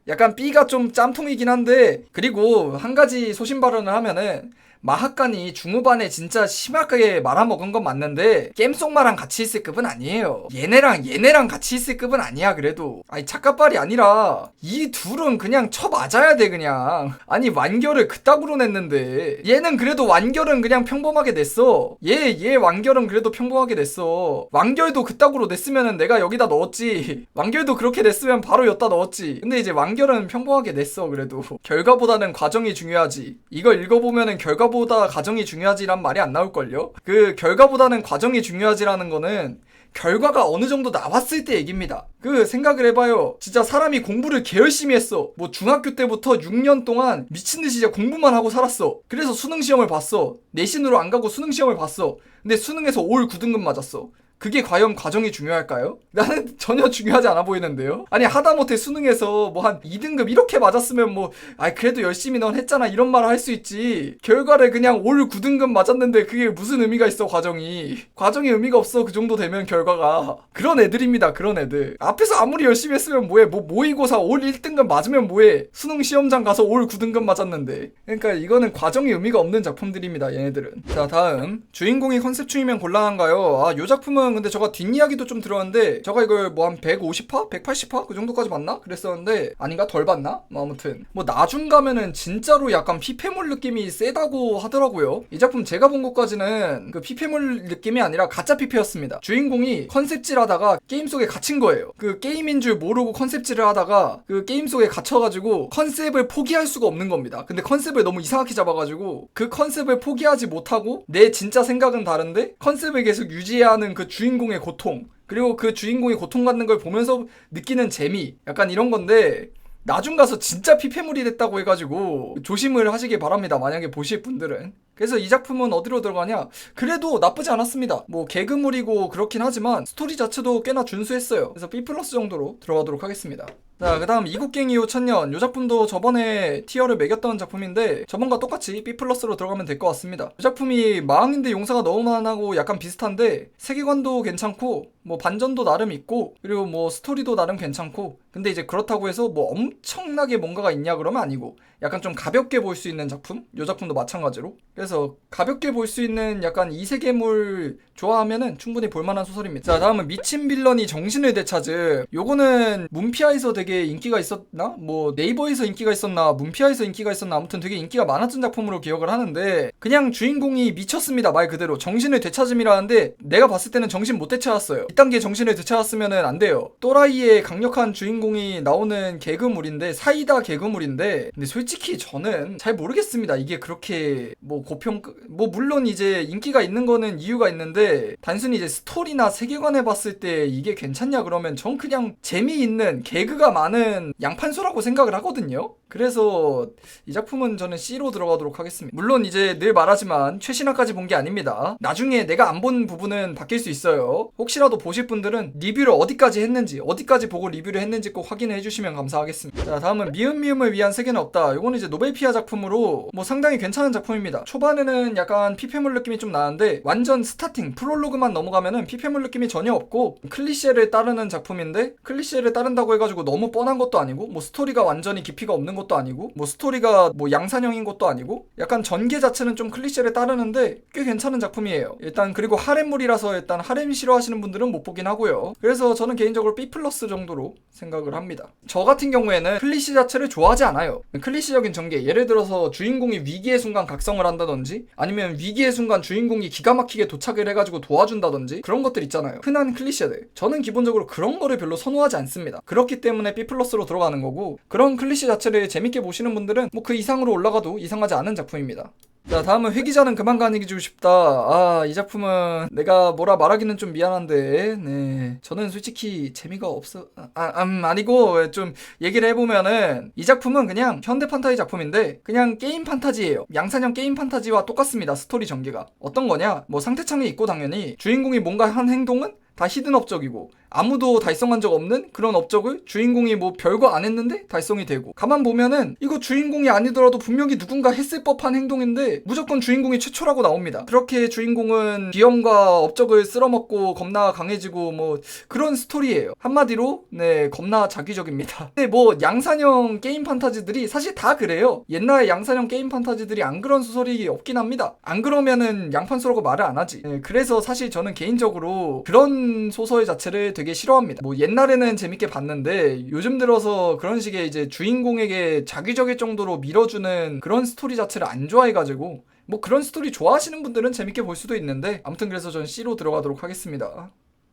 약간 B가 좀 짬통이긴 한데 그리고 한 가지 소신 발언을 하면은 마하간이 중후반에 진짜 심하게 말아먹은 건 맞는데 겜송마랑 같이 있을 급은 아니에요. 얘네랑 같이 있을 급은 아니야. 그래도 아니 착각발이 아니라 이 둘은 그냥 쳐맞아야 돼 그냥. 아니 완결을 그따구로 냈는데 얘는 그래도 완결은 그냥 평범하게 냈어. 얘 완결은 그래도 평범하게 냈어. 완결도 그따구로 냈으면은 내가 여기다 넣었지. 완결도 그렇게 냈으면 바로 여기다 넣었지. 근데 이제 완결은 평범하게 냈어. 그래도 결과보다는 과정이 중요하지. 이걸 읽어보면은 결과보다 과정이 중요하지란 말이 안 나올걸요? 그 결과보다는 과정이 중요하지라는 거는 결과가 어느 정도 나왔을 때 얘기입니다. 그 생각을 해봐요. 진짜 사람이 공부를 개열심히 했어. 뭐 중학교 때부터 6년 동안 미친듯이 진짜 공부만 하고 살았어. 그래서 수능시험을 봤어. 내신으로 안 가고 수능시험을 봤어. 근데 수능에서 올 9등급 맞았어. 그게 과연 과정이 중요할까요? 나는 전혀 중요하지 않아 보이는데요? 아니 하다못해 수능에서 뭐 한 2등급 이렇게 맞았으면 뭐 그래도 열심히 넌 했잖아 이런 말을 할 수 있지. 결과를 그냥 올 9등급 맞았는데 그게 무슨 의미가 있어 과정이 의미가 없어. 그 정도 되면 결과가. 그런 애들입니다. 그런 애들. 앞에서 아무리 열심히 했으면 뭐해. 뭐 모의고사 올 1등급 맞으면 뭐해. 수능 시험장 가서 올 9등급 맞았는데. 그러니까 이거는 과정이 의미가 없는 작품들입니다. 얘네들은. 자 다음 주인공이 컨셉충이면 곤란한가요? 요 작품은 근데 저가 뒷이야기도 좀 들었는데 저가 이걸 뭐 한 150화? 180화? 그 정도까지 봤나? 그랬었는데 아닌가? 덜 봤나? 뭐 아무튼 뭐 나중 가면은 진짜로 약간 피폐물 느낌이 세다고 하더라고요. 이 작품 제가 본 것까지는 그 피폐물 느낌이 아니라 가짜 피폐였습니다. 주인공이 컨셉질 하다가 게임 속에 갇힌 거예요. 그 게임인 줄 모르고 컨셉질을 하다가 그 게임 속에 갇혀가지고 컨셉을 포기할 수가 없는 겁니다. 근데 컨셉을 너무 이상하게 잡아가지고 그 컨셉을 포기하지 못하고 내 진짜 생각은 다른데 컨셉을 계속 유지해야 하는 그 주인공의 고통, 그리고 그 주인공이 고통받는 걸 보면서 느끼는 재미, 약간 이런 건데 나중 가서 진짜 피폐물이 됐다고 해가지고 조심을 하시길 바랍니다. 만약에 보실 분들은. 그래서 이 작품은 어디로 들어가냐? 그래도 나쁘지 않았습니다. 뭐 개그물이고 그렇긴 하지만 스토리 자체도 꽤나 준수했어요. 그래서 B+ 정도로 들어가도록 하겠습니다. 자, 그 다음 이국갱 이후 천년. 이 작품도 저번에 티어를 매겼던 작품인데 저번과 똑같이 B+로 들어가면 될 것 같습니다. 이 작품이 마왕인데 용사가 너무 많아고 약간 비슷한데 세계관도 괜찮고 뭐 반전도 나름 있고 그리고 뭐 스토리도 나름 괜찮고 근데 이제 그렇다고 해서 뭐 엄청나게 뭔가가 있냐 그러면 아니고 약간 좀 가볍게 볼 수 있는 작품? 이 작품도 마찬가지로. 그래서 가볍게 볼 수 있는 약간 이세계물 좋아하면은 충분히 볼만한 소설입니다. 자, 다음은 미친 빌런이 정신을 되찾음. 요거는 문피아에서 되게 인기가 있었나? 뭐 네이버에서 인기가 있었나? 문피아에서 인기가 있었나? 아무튼 되게 인기가 많았던 작품으로 기억을 하는데 그냥 주인공이 미쳤습니다. 말 그대로 정신을 되찾음이라는데 내가 봤을 때는 정신 못 되찾았어요. 이딴 게 정신을 되찾았으면은 안 돼요. 또라이의 강력한 주인공이 나오는 개그물인데 사이다 개그물인데 근데 솔직히 저는 잘 모르겠습니다. 이게 그렇게 뭐 고평가 뭐 물론 이제 인기가 있는 거는 이유가 있는데 단순히 이제 스토리나 세계관에 봤을 때 이게 괜찮냐 그러면 전 그냥 재미있는 개그가 많은 양판소라고 생각을 하거든요. 그래서 이 작품은 저는 C로 들어가도록 하겠습니다. 물론 이제 늘 말하지만 최신화까지 본 게 아닙니다. 나중에 내가 안 본 부분은 바뀔 수 있어요. 혹시라도 보실 분들은 리뷰를 어디까지 했는지 어디까지 보고 리뷰를 했는지 꼭 확인해 해주시면 감사하겠습니다. 자, 다음은 미음미음을 위한 세계는 없다. 이거는 이제 노벨피아 작품으로 뭐 상당히 괜찮은 작품입니다. 초반에는 약간 피폐물 느낌이 좀 나는데 완전 스타팅 프롤로그만 넘어가면은 피폐물 느낌이 전혀 없고 클리셰를 따르는 작품인데 클리셰를 따른다고 해가지고 너무 뻔한 것도 아니고 뭐 스토리가 완전히 깊이가 없는 것도 아니고 뭐 스토리가 뭐 양산형인 것도 아니고 약간 전개 자체는 좀 클리셰를 따르는데 꽤 괜찮은 작품이에요. 일단 그리고 하렘물이라서 일단 하렘 싫어하시는 분들은 못 보긴 하고요. 그래서 저는 개인적으로 B+ 정도로 생각을 합니다. 저 같은 경우에는 클리셰 자체를 좋아하지 않아요. 클리셰적인 전개, 예를 들어서 주인공이 위기의 순간 각성을 한다든지 아니면 위기의 순간 주인공이 기가 막히게 도착을 해가지고 도와준다든지 그런 것들 있잖아요. 흔한 클리셰들. 저는 기본적으로 그런 거를 별로 선호하지 않습니다. 그렇기 때문에 B+로 들어가는 거고 그런 클리셰 자체를 재밌게 보시는 분들은 뭐 그 이상으로 올라가도 이상하지 않은 작품입니다. 자, 다음은 회기자는 그만 가니기 싶다. 아, 이 작품은 내가 뭐라 말하기는 좀 미안한데 네, 저는 솔직히 재미가 없어. 아니고 좀 얘기를 해보면은 이 작품은 그냥 현대 판타지 작품인데 그냥 게임 판타지예요. 양산형 게임 판타지와 똑같습니다. 스토리 전개가 어떤 거냐, 뭐 상태창이 있고 당연히 주인공이 뭔가 한 행동은 다 히든 업적이고 아무도 달성한 적 없는 그런 업적을 주인공이 뭐 별거 안 했는데 달성이 되고 가만 보면은 이거 주인공이 아니더라도 분명히 누군가 했을 법한 행동인데 무조건 주인공이 최초라고 나옵니다. 그렇게 주인공은 비염과 업적을 쓸어먹고 겁나 강해지고 뭐 그런 스토리예요. 한마디로 네, 겁나 자기적입니다. 근데 뭐 양산형 게임 판타지들이 사실 다 그래요. 옛날 양산형 게임 판타지들이 안 그런 소설이 없긴 합니다. 안 그러면은 양판소라고 말을 안 하지. 네, 그래서 사실 저는 개인적으로 그런 소설 자체를 되게 싫어합니다. 뭐 옛날에는 재밌게 봤는데 요즘 들어서 그런 식의 이제 주인공에게 자기적일 정도로 밀어주는 그런 스토리 자체를 안 좋아해가지고 뭐 그런 스토리 좋아하시는 분들은 재밌게 볼 수도 있는데 아무튼 그래서 전 C로 들어가도록 하겠습니다.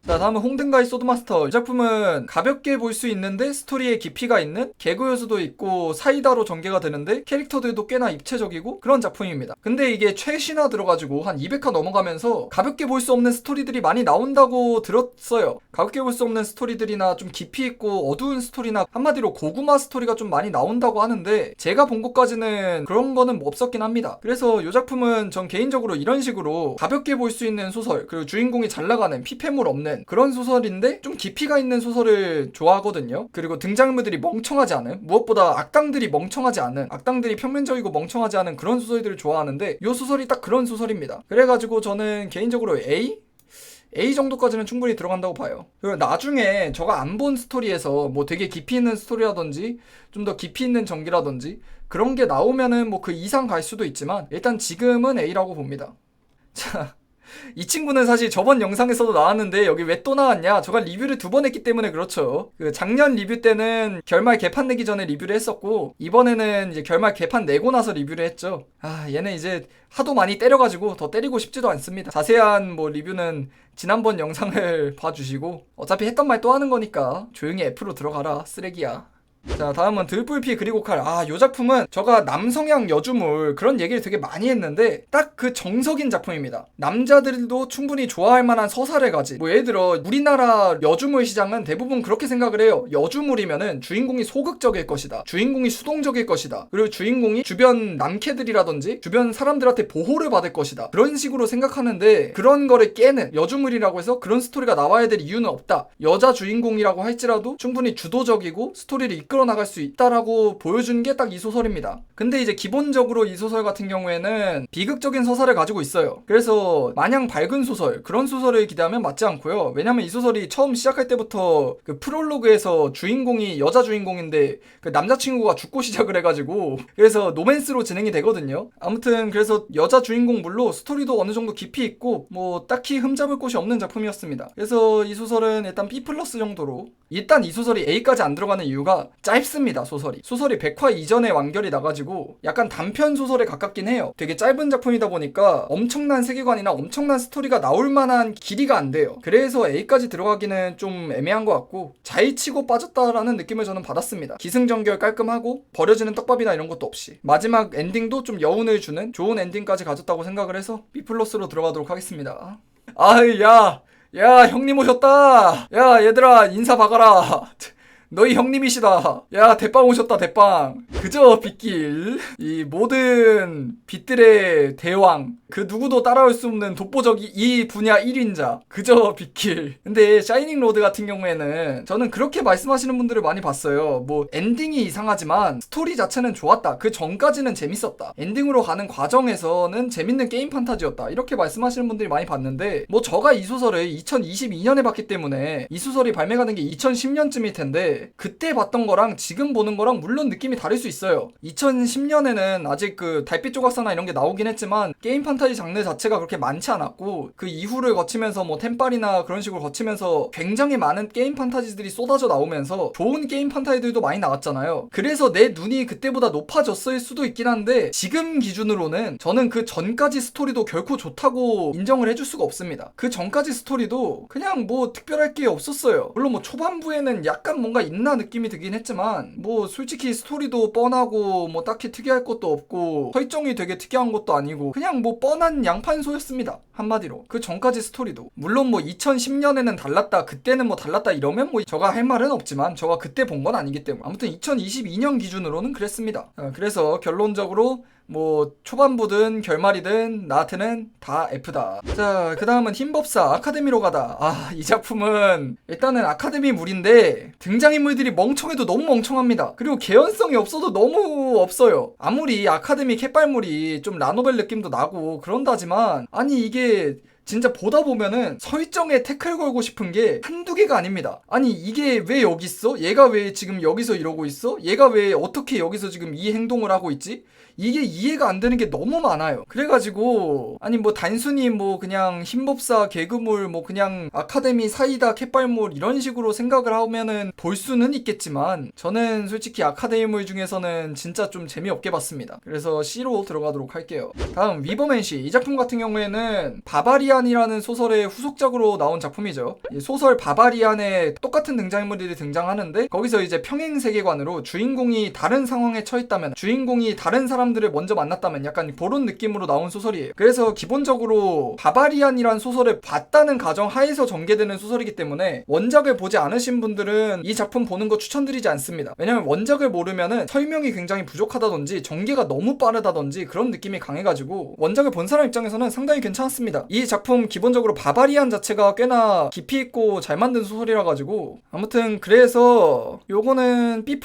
자, 다음은 홍등가의 소드마스터. 이 작품은 가볍게 볼 수 있는데 스토리에 깊이가 있는 개그 요소도 있고 사이다로 전개가 되는데 캐릭터들도 꽤나 입체적이고 그런 작품입니다. 근데 이게 최신화 들어가지고 한 200화 넘어가면서 가볍게 볼 수 없는 스토리들이 많이 나온다고 들었어요. 가볍게 볼 수 없는 스토리들이나 좀 깊이 있고 어두운 스토리나 한마디로 고구마 스토리가 좀 많이 나온다고 하는데 제가 본 것까지는 그런 거는 없었긴 합니다. 그래서 이 작품은 전 개인적으로 이런 식으로 가볍게 볼 수 있는 소설 그리고 주인공이 잘 나가는 피폐물 없는 그런 소설인데 좀 깊이가 있는 소설을 좋아하거든요. 그리고 등장인물들이 멍청하지 않은 무엇보다 악당들이 멍청하지 않은 악당들이 평면적이고 멍청하지 않은 그런 소설들을 좋아하는데 이 소설이 딱 그런 소설입니다. 그래가지고 저는 개인적으로 A 정도까지는 충분히 들어간다고 봐요. 그리고 나중에 저가 안 본 스토리에서 뭐 되게 깊이 있는 스토리라든지 좀 더 깊이 있는 전개라든지 그런 게 나오면은 뭐 그 이상 갈 수도 있지만 일단 지금은 A라고 봅니다. 자, 이 친구는 사실 저번 영상에서도 나왔는데 여기 왜 또 나왔냐? 저가 리뷰를 2번 했기 때문에 그렇죠. 그 작년 리뷰 때는 결말 개판 내기 전에 리뷰를 했었고 이번에는 이제 결말 개판 내고 나서 리뷰를 했죠. 아, 얘는 이제 하도 많이 때려가지고 더 때리고 싶지도 않습니다. 자세한 뭐 리뷰는 지난번 영상을 봐주시고 어차피 했던 말 또 하는 거니까 조용히 F로 들어가라 쓰레기야. 자, 다음은 들불피 그리고 칼. 요 작품은 제가 남성향 여주물 그런 얘기를 되게 많이 했는데 딱 그 정석인 작품입니다. 남자들도 충분히 좋아할 만한 서사를 가진, 뭐 예를 들어 우리나라 여주물 시장은 대부분 그렇게 생각을 해요. 여주물이면은 주인공이 소극적일 것이다, 주인공이 수동적일 것이다, 그리고 주인공이 주변 남캐들이라든지 주변 사람들한테 보호를 받을 것이다, 그런 식으로 생각하는데, 그런 거를 깨는, 여주물이라고 해서 그런 스토리가 나와야 될 이유는 없다, 여자 주인공이라고 할지라도 충분히 주도적이고 스토리를 이끌어 나갈 수 있다라고 보여준 게 딱 이 소설입니다. 근데 이제 기본적으로 이 소설 같은 경우에는 비극적인 서사를 가지고 있어요. 그래서 마냥 밝은 소설, 그런 소설을 기대하면 맞지 않고요. 왜냐면 이 소설이 처음 시작할 때부터 그 프롤로그에서 주인공이 여자 주인공인데 그 남자친구가 죽고 시작을 해가지고, 그래서 노맨스로 진행이 되거든요. 아무튼 그래서 여자 주인공물로 스토리도 어느 정도 깊이 있고 뭐 딱히 흠잡을 곳이 없는 작품이었습니다. 그래서 이 소설은 일단 B+ 정도로, 일단 이 소설이 A까지 안 들어가는 이유가 짧습니다. 소설이 100화 이전에 완결이 나가지고 약간 단편 소설에 가깝긴 해요. 되게 짧은 작품이다 보니까 엄청난 세계관이나 엄청난 스토리가 나올 만한 길이가 안 돼요. 그래서 A까지 들어가기는 좀 애매한 것 같고, 잘 치고 빠졌다라는 느낌을 저는 받았습니다. 기승전결 깔끔하고 버려지는 떡밥이나 이런 것도 없이 마지막 엔딩도 좀 여운을 주는 좋은 엔딩까지 가졌다고 생각을 해서 B+로 들어가도록 하겠습니다. 야 형님 오셨다. 야 얘들아 인사 박아라. 너희 형님이시다. 야 대빵 오셨다. 대빵. 그저 빗길, 이 모든 빛들의 대왕, 그 누구도 따라올 수 없는 독보적이 이 분야 1인자, 그저 빗길. 근데 샤이닝 로드 같은 경우에는 저는 그렇게 말씀하시는 분들을 많이 봤어요. 뭐 엔딩이 이상하지만 스토리 자체는 좋았다, 그 전까지는 재밌었다, 엔딩으로 가는 과정에서는 재밌는 게임 판타지였다, 이렇게 말씀하시는 분들이 많이 봤는데, 뭐 저가 이 소설을 2022년에 봤기 때문에 이 소설이 발매가 된 게 2010년쯤일 텐데 그때 봤던 거랑 지금 보는 거랑 물론 느낌이 다를 수 있어요. 2010년에는 아직 그 달빛 조각사나 이런 게 나오긴 했지만 게임 판타지 장르 자체가 그렇게 많지 않았고, 그 이후를 거치면서 뭐 템빨이나 그런 식으로 거치면서 굉장히 많은 게임 판타지들이 쏟아져 나오면서 좋은 게임 판타지들도 많이 나왔잖아요. 그래서 내 눈이 그때보다 높아졌을 수도 있긴 한데, 지금 기준으로는 저는 그 전까지 스토리도 결코 좋다고 인정을 해줄 수가 없습니다. 그 전까지 스토리도 그냥 뭐 특별할 게 없었어요. 물론 뭐 초반부에는 약간 뭔가 있나 느낌이 들긴 했지만, 뭐 솔직히 스토리도 뻔하고 뭐 딱히 특이할 것도 없고 설정이 되게 특이한 것도 아니고 그냥 뭐 뻔한 양판소였습니다. 한마디로 그 전까지 스토리도. 물론 뭐 2010년에는 달랐다, 그때는 뭐 달랐다 이러면 뭐 저가 할 말은 없지만 저가 그때 본 건 아니기 때문에 아무튼 2022년 기준으로는 그랬습니다. 그래서 결론적으로 뭐 초반부든 결말이든 나한테는 다 F다. 자, 그 다음은 힘법사 아카데미로 가다. 이 작품은 일단은 아카데미물인데 등장인물들이 멍청해도 너무 멍청합니다. 그리고 개연성이 없어도 너무 없어요. 아무리 아카데미 캣발물이 좀 라노벨 느낌도 나고 그런다지만, 아니 이게 진짜 보다 보면은 설정에 태클 걸고 싶은 게 한두 개가 아닙니다. 아니 이게 왜 여기 있어? 얘가 왜 지금 여기서 이러고 있어? 얘가 왜 어떻게 여기서 지금 이 행동을 하고 있지? 이게 이해가 안 되는 게 너무 많아요. 그래가지고 아니 뭐 단순히 뭐 그냥 힘법사 개그물, 뭐 그냥 아카데미 사이다 캣발물 이런 식으로 생각을 하면은 볼 수는 있겠지만, 저는 솔직히 아카데미물 중에서는 진짜 좀 재미없게 봤습니다. 그래서 C로 들어가도록 할게요. 다음 위버맨시. 이 작품 같은 경우에는 바바리안이라는 소설의 후속작으로 나온 작품이죠. 이 소설 바바리안에 똑같은 등장인물들이 등장하는데, 거기서 이제 평행 세계관으로 주인공이 다른 상황에 처했다면, 주인공이 다른 사람들을 먼저 만났다면, 약간 그런 느낌으로 나온 소설이에요. 그래서 기본적으로 바바리안이란 소설을 봤다는 가정 하에서 전개되는 소설이기 때문에 원작을 보지 않으신 분들은 이 작품 보는 거 추천드리지 않습니다. 왜냐면 원작을 모르면은 설명이 굉장히 부족하다든지 전개가 너무 빠르다든지 그런 느낌이 강해가지고, 원작을 본 사람 입장에서는 상당히 괜찮았습니다. 이 작품 기본적으로 바바리안 자체가 꽤나 깊이 있고 잘 만든 소설이라 가지고, 아무튼 그래서 요거는 B+,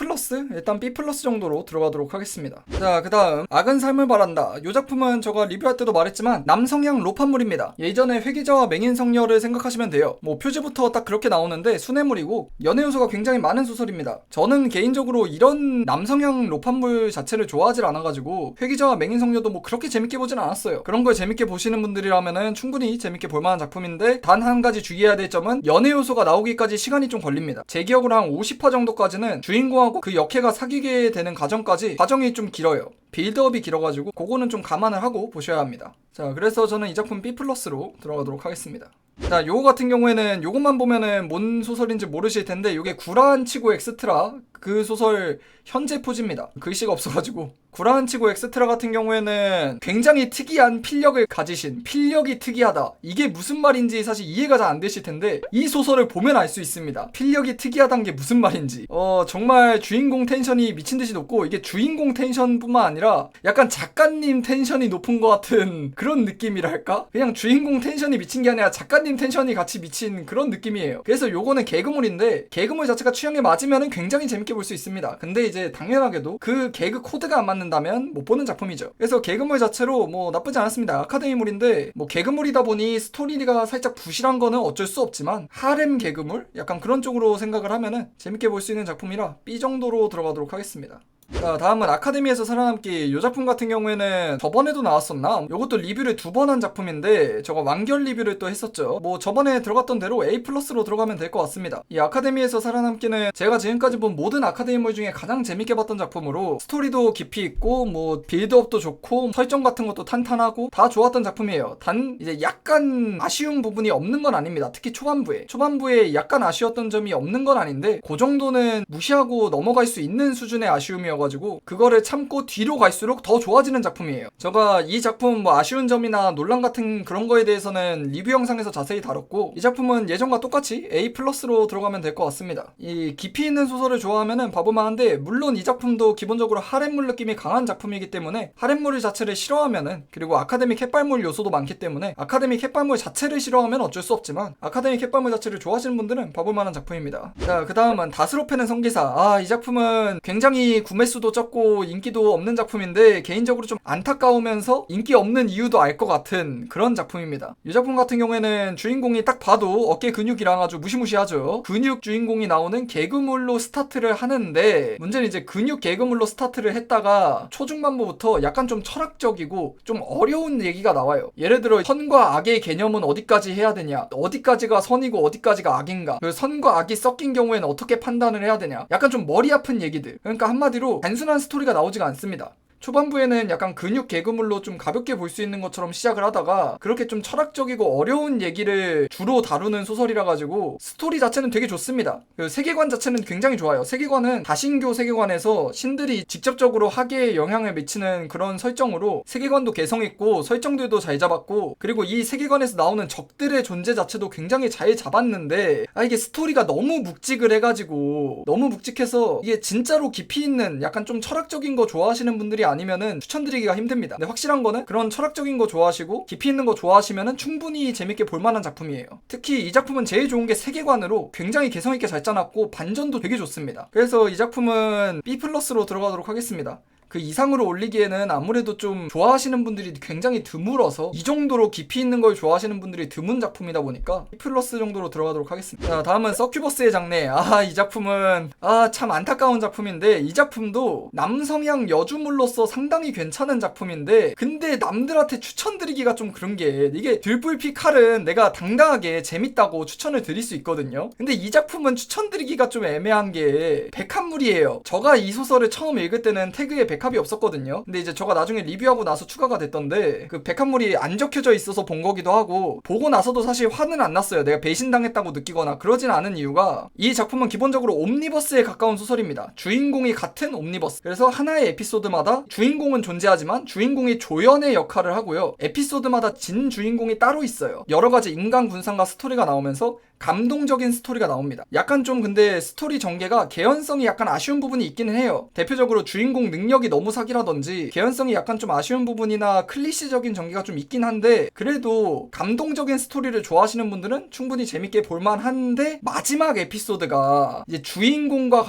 일단 B+ 정도로 들어가도록 하겠습니다. 자, 그 다음 악은 삶을 바란다. 이 작품은 제가 리뷰할 때도 말했지만 남성향 로판물입니다. 예전에 회기자와 맹인성녀를 생각하시면 돼요. 뭐 표지부터 딱 그렇게 나오는데 순애물이고 연애 요소가 굉장히 많은 소설입니다. 저는 개인적으로 이런 남성향 로판물 자체를 좋아하질 않아가지고 회기자와 맹인성녀도 뭐 그렇게 재밌게 보진 않았어요. 그런 걸 재밌게 보시는 분들이라면은 충분히 재밌게 볼만한 작품인데, 단 한 가지 주의해야 될 점은 연애 요소가 나오기까지 시간이 좀 걸립니다. 제 기억으로 한 50화 정도까지는 주인공하고 그 역해가 사귀게 되는 과정까지 과정이 좀 길어요. 빌드업이 길어가지고 그거는 좀 감안을 하고 보셔야 합니다. 자, 그래서 저는 이 작품 B+로 들어가도록 하겠습니다. 자, 요거 같은 경우에는 요것만 보면은 뭔 소설인지 모르실 텐데 요게 구라한치고 엑스트라 그 소설 현재 포지입니다. 글씨가 없어가지고. 구라한치고 엑스트라 같은 경우에는 굉장히 특이한 필력을 가지신, 필력이 특이하다, 이게 무슨 말인지 사실 이해가 잘 안 되실 텐데 이 소설을 보면 알 수 있습니다. 필력이 특이하다는 게 무슨 말인지. 정말 주인공 텐션이 미친듯이 높고, 이게 주인공 텐션뿐만 아니라 약간 작가님 텐션이 높은 것 같은 그런 느낌이랄까? 그냥 주인공 텐션이 미친 게 아니라 작가님 텐션이 같이 미친 그런 느낌이에요. 그래서 요거는 개그물인데 개그물 자체가 취향에 맞으면 굉장히 재밌게 볼 수 있습니다. 근데 이제 당연하게도 그 개그 코드가 안 맞는다면 못 보는 작품이죠. 그래서 개그물 자체로 뭐 나쁘지 않았습니다. 아카데미물인데 뭐 개그물이다 보니 스토리가 살짝 부실한 거는 어쩔 수 없지만 하렘 개그물? 약간 그런 쪽으로 생각을 하면은 재밌게 볼 수 있는 작품이라 B 정도로 들어가도록 하겠습니다. 자, 다음은 아카데미에서 살아남기. 이 작품 같은 경우에는 저번에도 나왔었나? 요것도 리뷰를 2번 한 작품인데 저거 완결 리뷰를 또 했었죠. 뭐 저번에 들어갔던 대로 A+로 들어가면 될 것 같습니다. 이 아카데미에서 살아남기는 제가 지금까지 본 모든 아카데미물 중에 가장 재밌게 봤던 작품으로 스토리도 깊이 있고 뭐 빌드업도 좋고 설정 같은 것도 탄탄하고 다 좋았던 작품이에요. 단 이제 약간 아쉬운 부분이 없는 건 아닙니다. 특히 초반부에 약간 아쉬웠던 점이 없는 건 아닌데 그 정도는 무시하고 넘어갈 수 있는 수준의 아쉬움이어가지고 그거를 참고 뒤로 갈수록 더 좋아지는 작품이에요. 제가 이 작품 뭐 아쉬운 점이나 논란 같은 그런 거에 대해서는 리뷰 영상에서 자세히 다뤘고, 이 작품은 예전과 똑같이 A+로 들어가면 될 것 같습니다. 이 깊이 있는 소설을 좋아하면은 봐볼만한데, 물론 이 작품도 기본적으로 하렘물 느낌이 강한 작품이기 때문에 하렘물 자체를 싫어하면은, 그리고 아카데믹 햇발물 요소도 많기 때문에 아카데믹 햇발물 자체를 싫어하면 어쩔 수 없지만 아카데믹 햇발물 자체를 좋아하시는 분들은 봐볼만한 작품입니다. 자, 그 다음은 다스로 패는 성기사. 이 작품은 굉장히 구매수도 적고 인기도 없는 작품인데 개인적으로 좀 안타까우면서 인기 없는 이유도 알 것 같은 그런 작품입니다. 이 작품 같은 경우에는 주인공이 딱 봐도 어깨 근육이랑 아주 무시무시하죠. 근육 주인공이 나오는 개그물로 스타트를 하는데, 문제는 이제 근육 개그물로 스타트를 했다가 초중반부부터 약간 좀 철학적이고 좀 어려운 얘기가 나와요. 예를 들어 선과 악의 개념은 어디까지 해야 되냐, 어디까지가 선이고 어디까지가 악인가, 그 선과 악이 섞인 경우에는 어떻게 판단을 해야 되냐, 약간 좀 머리 아픈 얘기들. 그러니까 한마디로 단순한 스토리가 나오지가 않습니다. 초반부에는 약간 근육 개그물로 좀 가볍게 볼 수 있는 것처럼 시작을 하다가 그렇게 좀 철학적이고 어려운 얘기를 주로 다루는 소설이라 가지고 스토리 자체는 되게 좋습니다. 그 세계관 자체는 굉장히 좋아요. 세계관은 다신교 세계관에서 신들이 직접적으로 학예에 영향을 미치는 그런 설정으로 세계관도 개성있고 설정들도 잘 잡았고, 그리고 이 세계관에서 나오는 적들의 존재 자체도 굉장히 잘 잡았는데 이게 스토리가 너무 묵직을 해가지고, 너무 묵직해서 이게 진짜로 깊이 있는 약간 좀 철학적인 거 좋아하시는 분들이 아니면은 추천드리기가 힘듭니다. 근데 확실한 거는 그런 철학적인 거 좋아하시고 깊이 있는 거 좋아하시면은 충분히 재밌게 볼만한 작품이에요. 특히 이 작품은 제일 좋은 게 세계관으로 굉장히 개성있게 잘 짜놨고 반전도 되게 좋습니다. 그래서 이 작품은 B+로 들어가도록 하겠습니다. 그 이상으로 올리기에는 아무래도 좀 좋아하시는 분들이 굉장히 드물어서, 이 정도로 깊이 있는 걸 좋아하시는 분들이 드문 작품이다 보니까 B+ 정도로 들어가도록 하겠습니다. 자, 다음은 서큐버스의 장래. 이 작품은 참 안타까운 작품인데, 이 작품도 남성향 여주물로서 상당히 괜찮은 작품인데, 근데 남들한테 추천드리기가 좀 그런 게, 이게 들불피 칼은 내가 당당하게 재밌다고 추천을 드릴 수 있거든요. 근데 이 작품은 추천드리기가 좀 애매한 게 백합물이에요. 제가 이 소설을 처음 읽을 때는 태그에 백합이 없었거든요. 근데 이제 제가 나중에 리뷰하고 나서 추가가 됐던데, 그 백합물이 안 적혀져 있어서 본 거기도 하고, 보고 나서도 사실 화는 안 났어요. 내가 배신당했다고 느끼거나 그러진 않은 이유가, 이 작품은 기본적으로 옴니버스에 가까운 소설입니다. 주인공이 같은 옴니버스. 그래서 하나의 에피소드마다 주인공은 존재하지만 주인공이 조연의 역할을 하고요. 에피소드마다 진 주인공이 따로 있어요. 여러 가지 인간 군상과 스토리가 나오면서 감동적인 스토리가 나옵니다. 약간 좀 근데 스토리 전개가 개연성이 약간 아쉬운 부분이 있기는 해요. 대표적으로 주인공 능력이 너무 사기라든지 개연성이 약간 좀 아쉬운 부분이나 클리시적인 전개가 좀 있긴 한데, 그래도 감동적인 스토리를 좋아하시는 분들은 충분히 재밌게 볼만한데, 마지막 에피소드가 이제 주인공과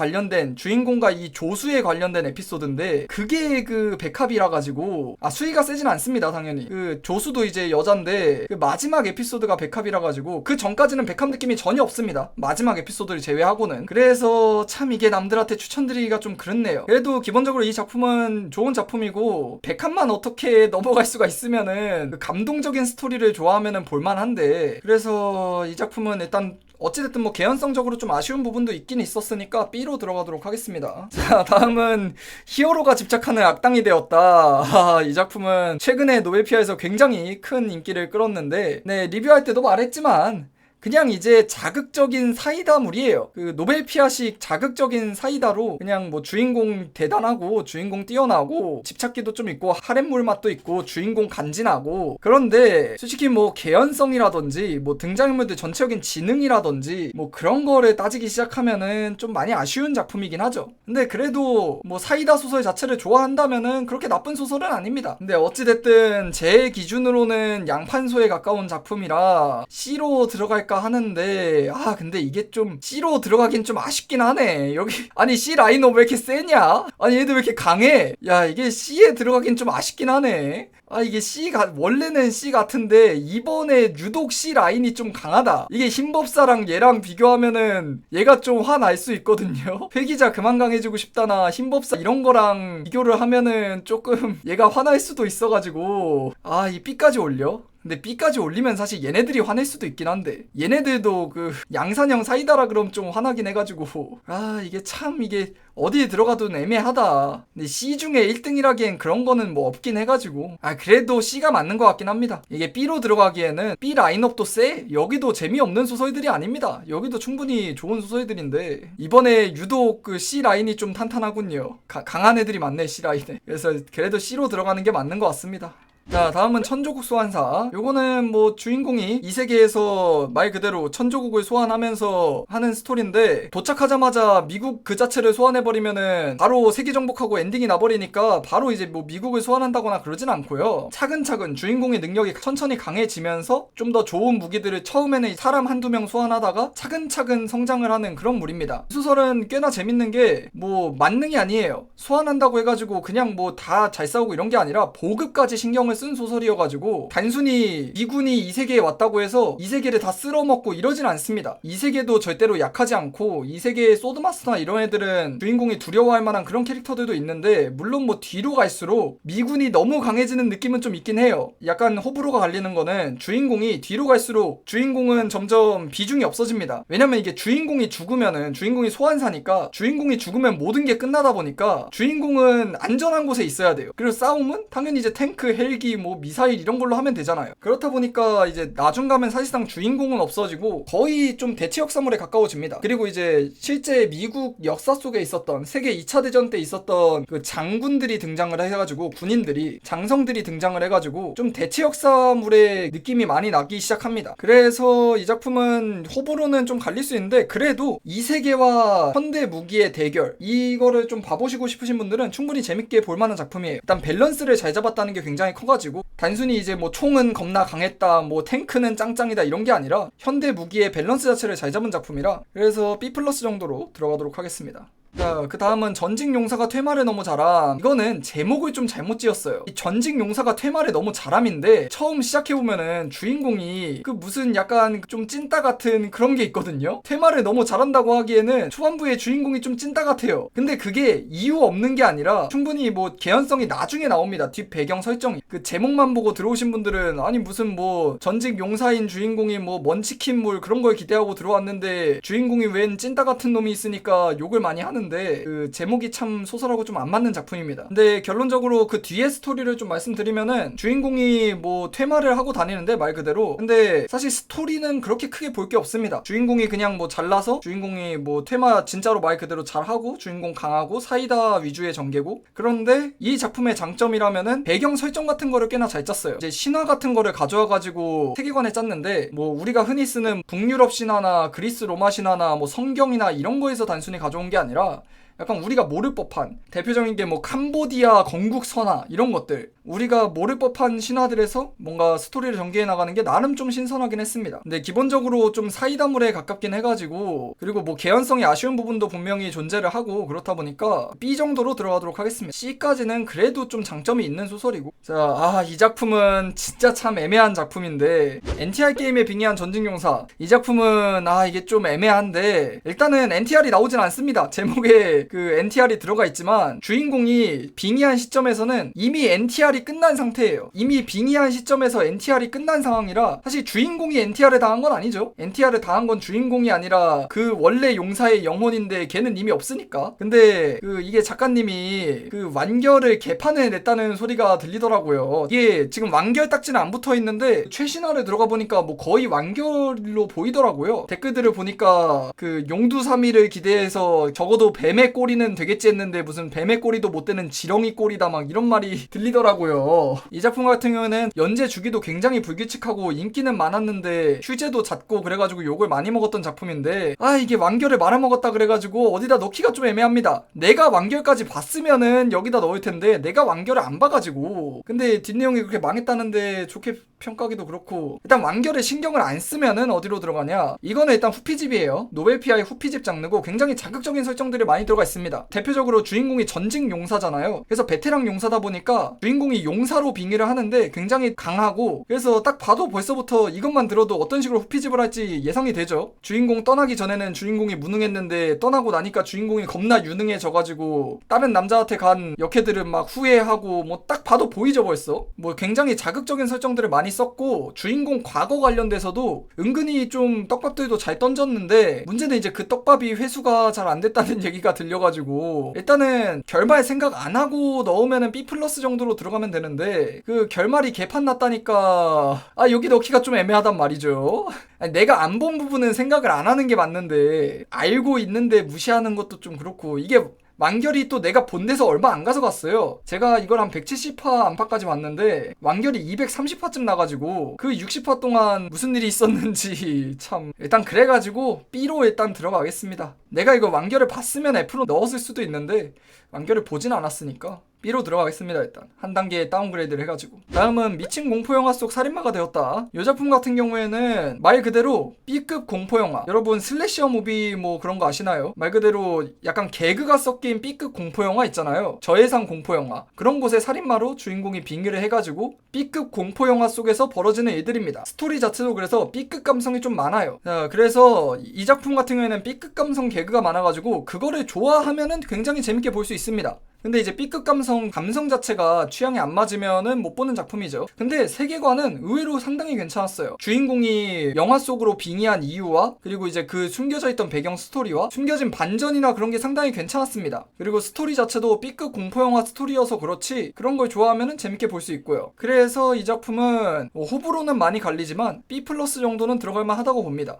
이 조수에 관련된 에피소드인데, 그게 그 백합이라 가지고 수위가 세진 않습니다. 당연히 그 조수도 이제 여잔데 그 마지막 에피소드가 백합이라 가지고 그 전까지는 백합 느낌이 전혀 없습니다. 마지막 에피소드를 제외하고는. 그래서 참 이게 남들한테 추천드리기가 좀 그렇네요. 그래도 기본적으로 이 작품은 좋은 작품이고, 백합만 어떻게 넘어갈 수가 있으면은 그 감동적인 스토리를 좋아하면은 볼만한데, 그래서 이 작품은 일단 어찌됐든 뭐 개연성적으로 좀 아쉬운 부분도 있긴 있었으니까 B로 들어가도록 하겠습니다. 자, 다음은 히어로가 집착하는 악당이 되었다. 이 작품은 최근에 노벨피아에서 굉장히 큰 인기를 끌었는데, 네, 리뷰할 때도 말했지만 그냥 이제 자극적인 사이다물이에요. 그 노벨피아식 자극적인 사이다로 그냥 뭐 주인공 대단하고 주인공 뛰어나고 집착기도 좀 있고 하렘물 맛도 있고 주인공 간지나고, 그런데 솔직히 뭐 개연성이라든지 뭐 등장인물들 전체적인 지능이라든지 뭐 그런 거를 따지기 시작하면은 좀 많이 아쉬운 작품이긴 하죠. 근데 그래도 뭐 사이다 소설 자체를 좋아한다면은 그렇게 나쁜 소설은 아닙니다. 근데 어찌됐든 제 기준으로는 양판소에 가까운 작품이라 C로 들어갈까 하는데, 근데 이게 좀 C로 들어가긴 좀 아쉽긴 하네. 여기 아니 C 라인업 왜 이렇게 세냐? 아니 얘들 왜 이렇게 강해? 야, 이게 C에 들어가긴 좀 아쉽긴 하네. 이게 원래는 C 같은데 이번에 유독 C 라인이 좀 강하다. 이게 흰법사랑 얘랑 비교하면은 얘가 좀 화날 수 있거든요. 회기자 그만 강해지고 싶다나 흰법사 이런 거랑 비교를 하면은 조금 얘가 화날 수도 있어가지고 이 B까지 올려? 근데 B까지 올리면 사실 얘네들이 화낼 수도 있긴 한데, 얘네들도 그 양산형 사이다라 그럼 좀 화나긴 해가지고 이게 어디에 들어가도 애매하다. 근데 C 중에 1등이라기엔 그런 거는 뭐 없긴 해가지고 그래도 C가 맞는 것 같긴 합니다. 이게 B로 들어가기에는 B 라인업도 세. 여기도 재미없는 소설들이 아닙니다. 여기도 충분히 좋은 소설들인데 이번에 유독 그 C 라인이 좀 탄탄하군요. 강한 애들이 많네 C 라인에. 그래서 그래도 C로 들어가는 게 맞는 것 같습니다. 자, 다음은 천조국 소환사. 요거는 뭐 주인공이 이 세계에서 말 그대로 천조국을 소환하면서 하는 스토리인데, 도착하자마자 미국 그 자체를 소환해버리면은 바로 세계 정복하고 엔딩이 나버리니까 바로 이제 뭐 미국을 소환한다거나 그러진 않고요. 차근차근 주인공의 능력이 천천히 강해지면서 좀 더 좋은 무기들을 처음에는 사람 한두 명 소환하다가 차근차근 성장을 하는 그런 물입니다. 이 소설은 꽤나 재밌는 게 뭐 만능이 아니에요. 소환한다고 해가지고 그냥 뭐 다 잘 싸우고 이런 게 아니라 보급까지 신경을 쓴 소설이어가지고 단순히 미군이 이 세계에 왔다고 해서 이 세계를 다 쓸어먹고 이러진 않습니다. 이 세계도 절대로 약하지 않고, 이 세계의 소드마스터나 이런 애들은 주인공이 두려워할 만한 그런 캐릭터들도 있는데, 물론 뭐 뒤로 갈수록 미군이 너무 강해지는 느낌은 좀 있긴 해요. 약간 호불호가 갈리는 거는 주인공이 뒤로 갈수록 주인공은 점점 비중이 없어집니다. 왜냐면 이게 주인공이 죽으면은, 주인공이 소환사니까 주인공이 죽으면 모든 게 끝나다 보니까 주인공은 안전한 곳에 있어야 돼요. 그리고 싸움은 당연히 이제 탱크, 헬기, 뭐 미사일 이런 걸로 하면 되잖아요. 그렇다 보니까 이제 나중 가면 사실상 주인공은 없어지고 거의 좀 대체 역사물에 가까워집니다. 그리고 이제 실제 미국 역사 속에 있었던 세계 2차 대전 때 있었던 그 장군들이 등장을 해가지고, 군인들이, 장성들이 등장을 해가지고 좀 대체 역사물의 느낌이 많이 나기 시작합니다. 그래서 이 작품은 호불호는 좀 갈릴 수 있는데, 그래도 이 세계와 현대 무기의 대결, 이거를 좀 봐보시고 싶으신 분들은 충분히 재밌게 볼만한 작품이에요. 일단 밸런스를 잘 잡았다는 게 굉장히 커가지고, 단순히 이제 뭐 총은 겁나 강했다, 뭐 탱크는 짱짱이다 이런 게 아니라 현대 무기의 밸런스 자체를 잘 잡은 작품이라, 그래서 B+ 정도로 들어가도록 하겠습니다. 자, 그 다음은 전직 용사가 퇴마를 너무 잘함. 이거는 제목을 좀 잘못 지었어요. 이 전직 용사가 퇴마를 너무 잘함인데, 처음 시작해보면은 주인공이 그 무슨 약간 좀 찐따 같은 그런 게 있거든요. 퇴마를 너무 잘한다고 하기에는 초반부에 주인공이 좀 찐따 같아요. 근데 그게 이유 없는 게 아니라 충분히 뭐 개연성이 나중에 나옵니다. 뒷 배경 설정이. 그 제목만 보고 들어오신 분들은 아니 무슨 뭐 전직 용사인 주인공이 뭐 먼치킨물 그런 걸 기대하고 들어왔는데 주인공이 웬 찐따 같은 놈이 있으니까 욕을 많이 하는 그 제목이 참 소설하고 좀 안 맞는 작품입니다. 근데 결론적으로 그 뒤에 스토리를 좀 말씀드리면은, 주인공이 뭐 퇴마를 하고 다니는데 말 그대로, 근데 사실 스토리는 그렇게 크게 볼 게 없습니다. 주인공이 그냥 뭐 잘나서, 주인공이 뭐 퇴마 진짜로 말 그대로 잘하고, 주인공 강하고, 사이다 위주의 전개고. 그런데 이 작품의 장점이라면은 배경 설정 같은 거를 꽤나 잘 짰어요. 이제 신화 같은 거를 가져와가지고 세계관에 짰는데, 뭐 우리가 흔히 쓰는 북유럽 신화나 그리스 로마 신화나 뭐 성경이나 이런 거에서 단순히 가져온 게 아니라 약간 우리가 모를 법한, 대표적인 게 뭐 캄보디아 건국 선화 이런 것들, 우리가 모를 법한 신화들에서 뭔가 스토리를 전개해 나가는 게 나름 좀 신선하긴 했습니다. 근데 기본적으로 좀 사이다물에 가깝긴 해가지고, 그리고 뭐 개연성이 아쉬운 부분도 분명히 존재를 하고, 그렇다 보니까 B 정도로 들어가도록 하겠습니다. C까지는 그래도 좀 장점이 있는 소설이고. 자, 이 작품은 진짜 참 애매한 작품인데, NTR 게임에 빙의한 전직용사. 이 작품은 이게 좀 애매한데, 일단은 NTR이 나오진 않습니다. 제목에 이제 그 NTR이 들어가 있지만 주인공이 빙의한 시점에서는 이미 NTR이 끝난 상태예요. 이미 빙의한 시점에서 NTR이 끝난 상황이라 사실 주인공이 NTR을 당한 건 아니죠. NTR을 당한 건 주인공이 아니라 그 원래 용사의 영혼인데 걔는 이미 없으니까. 근데 그 이게 작가님이 그 완결을 개판에 냈다는 소리가 들리더라고요. 이게 지금 완결 딱지는 안 붙어 있는데 최신화를 들어가 보니까 뭐 거의 완결로 보이더라고요. 댓글들을 보니까 그 용두사미를 기대해서 적어도 뱀의 꼬리는 되겠지 했는데 무슨 뱀의 꼬리도 못 되는 지렁이 꼬리다 막 이런 말이 들리더라고요. 이 작품 같은 경우에는 연재 주기도 굉장히 불규칙하고 인기는 많았는데 휴재도 잦고 그래가지고 욕을 많이 먹었던 작품인데 이게 완결을 말아먹었다 그래가지고 어디다 넣기가 좀 애매합니다. 내가 완결까지 봤으면은 여기다 넣을 텐데 내가 완결을 안 봐가지고. 근데 뒷내용이 그렇게 망했다는데 좋게 평가하기도 그렇고. 일단 완결에 신경을 안 쓰면은 어디로 들어가냐, 이거는 일단 후피집이에요. 노벨피아의 후피집 장르고 굉장히 자극적인 설정들이 많이 들어가 있습니다. 대표적으로 주인공이 전직 용사잖아요. 그래서 베테랑 용사다 보니까 주인공이 용사로 빙의를 하는데 굉장히 강하고, 그래서 딱 봐도 벌써부터 이것만 들어도 어떤 식으로 후피집을 할지 예상이 되죠. 주인공 떠나기 전에는 주인공이 무능했는데 떠나고 나니까 주인공이 겁나 유능해져가지고 다른 남자한테 간 역해들은 막 후회하고 뭐 딱 봐도 보이죠 벌써. 뭐 굉장히 자극적인 설정들을 많이 썼고, 주인공 과거 관련돼서도 은근히 좀 떡밥들도 잘 던졌는데 문제는 이제 그 떡밥이 회수가 잘 안 됐다는 얘기가 들려가지고 일단은 결말 생각 안 하고 넣으면은 B+ 정도로 들어가면 되는데 그 결말이 개판 났다니까 여기 넣기가 좀 애매하단 말이죠. 아니, 내가 안 본 부분은 생각을 안 하는 게 맞는데 알고 있는데 무시하는 것도 좀 그렇고, 이게 완결이 또 내가 본 데서 얼마 안 가서 갔어요. 제가 이걸 한 170화 안팎까지 봤는데 완결이 230화쯤 나가지고 그 60화 동안 무슨 일이 있었는지 참. 일단 그래가지고 B로 일단 들어가겠습니다. 내가 이거 완결을 봤으면 F로 넣었을 수도 있는데 완결을 보진 않았으니까 B로 들어가겠습니다. 일단 한 단계 다운그레이드를 해가지고. 다음은 미친 공포영화 속 살인마가 되었다. 이 작품 같은 경우에는 말 그대로 B급 공포영화. 여러분 슬래셔 무비 뭐 그런 거 아시나요? 말 그대로 약간 개그가 섞인 B급 공포영화 있잖아요. 저예산 공포영화. 그런 곳에 살인마로 주인공이 빙의를 해가지고 B급 공포영화 속에서 벌어지는 일들입니다. 스토리 자체도 그래서 B급 감성이 좀 많아요. 자, 그래서 이 작품 같은 경우에는 B급 감성 개그가 많아가지고 그거를 좋아하면은 굉장히 재밌게 볼 수 있습니다. 근데 이제 B급 감성 자체가 취향이 안 맞으면은 못 보는 작품이죠. 근데 세계관은 의외로 상당히 괜찮았어요. 주인공이 영화 속으로 빙의한 이유와 그리고 이제 그 숨겨져 있던 배경 스토리와 숨겨진 반전이나 그런 게 상당히 괜찮았습니다. 그리고 스토리 자체도 B급 공포영화 스토리여서 그렇지 그런 걸 좋아하면은 재밌게 볼 수 있고요. 그래서 이 작품은 호불호는 많이 갈리지만 B+ 정도는 들어갈만 하다고 봅니다.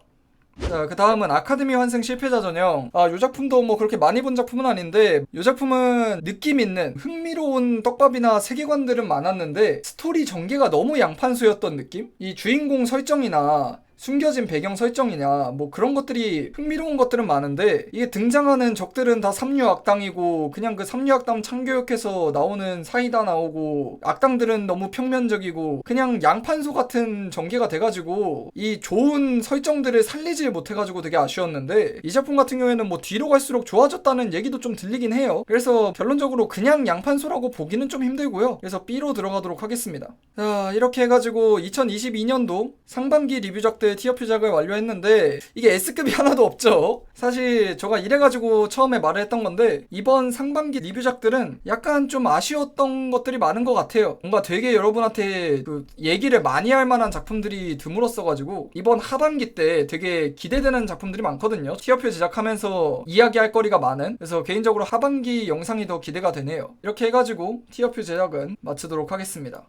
자, 그 다음은 아카데미 환생 실패자 전형. 이 작품도 뭐 그렇게 많이 본 작품은 아닌데 이 작품은 느낌 있는 흥미로운 떡밥이나 세계관들은 많았는데 스토리 전개가 너무 양판수였던 느낌? 이 주인공 설정이나 숨겨진 배경 설정이냐 뭐 그런 것들이 흥미로운 것들은 많은데 이게 등장하는 적들은 다 삼류 악당이고 그냥 그 삼류 악당 참교육해서 나오는 사이다 나오고 악당들은 너무 평면적이고 그냥 양판소 같은 전개가 돼가지고 이 좋은 설정들을 살리지 못해가지고 되게 아쉬웠는데, 이 작품 같은 경우에는 뭐 뒤로 갈수록 좋아졌다는 얘기도 좀 들리긴 해요. 그래서 결론적으로 그냥 양판소라고 보기는 좀 힘들고요. 그래서 B로 들어가도록 하겠습니다. 자, 이렇게 해가지고 2022년도 상반기 리뷰작들 티어표작을 완료했는데 이게 S급이 하나도 없죠. 사실 제가 이래가지고 처음에 말을 했던 건데 이번 상반기 리뷰작들은 약간 좀 아쉬웠던 것들이 많은 것 같아요. 뭔가 되게 여러분한테 그 얘기를 많이 할 만한 작품들이 드물었어가지고 이번 하반기 때 되게 기대되는 작품들이 많거든요. 티어표 제작하면서 이야기할 거리가 많은. 그래서 개인적으로 하반기 영상이 더 기대가 되네요. 이렇게 해가지고 티어표 제작은 마치도록 하겠습니다.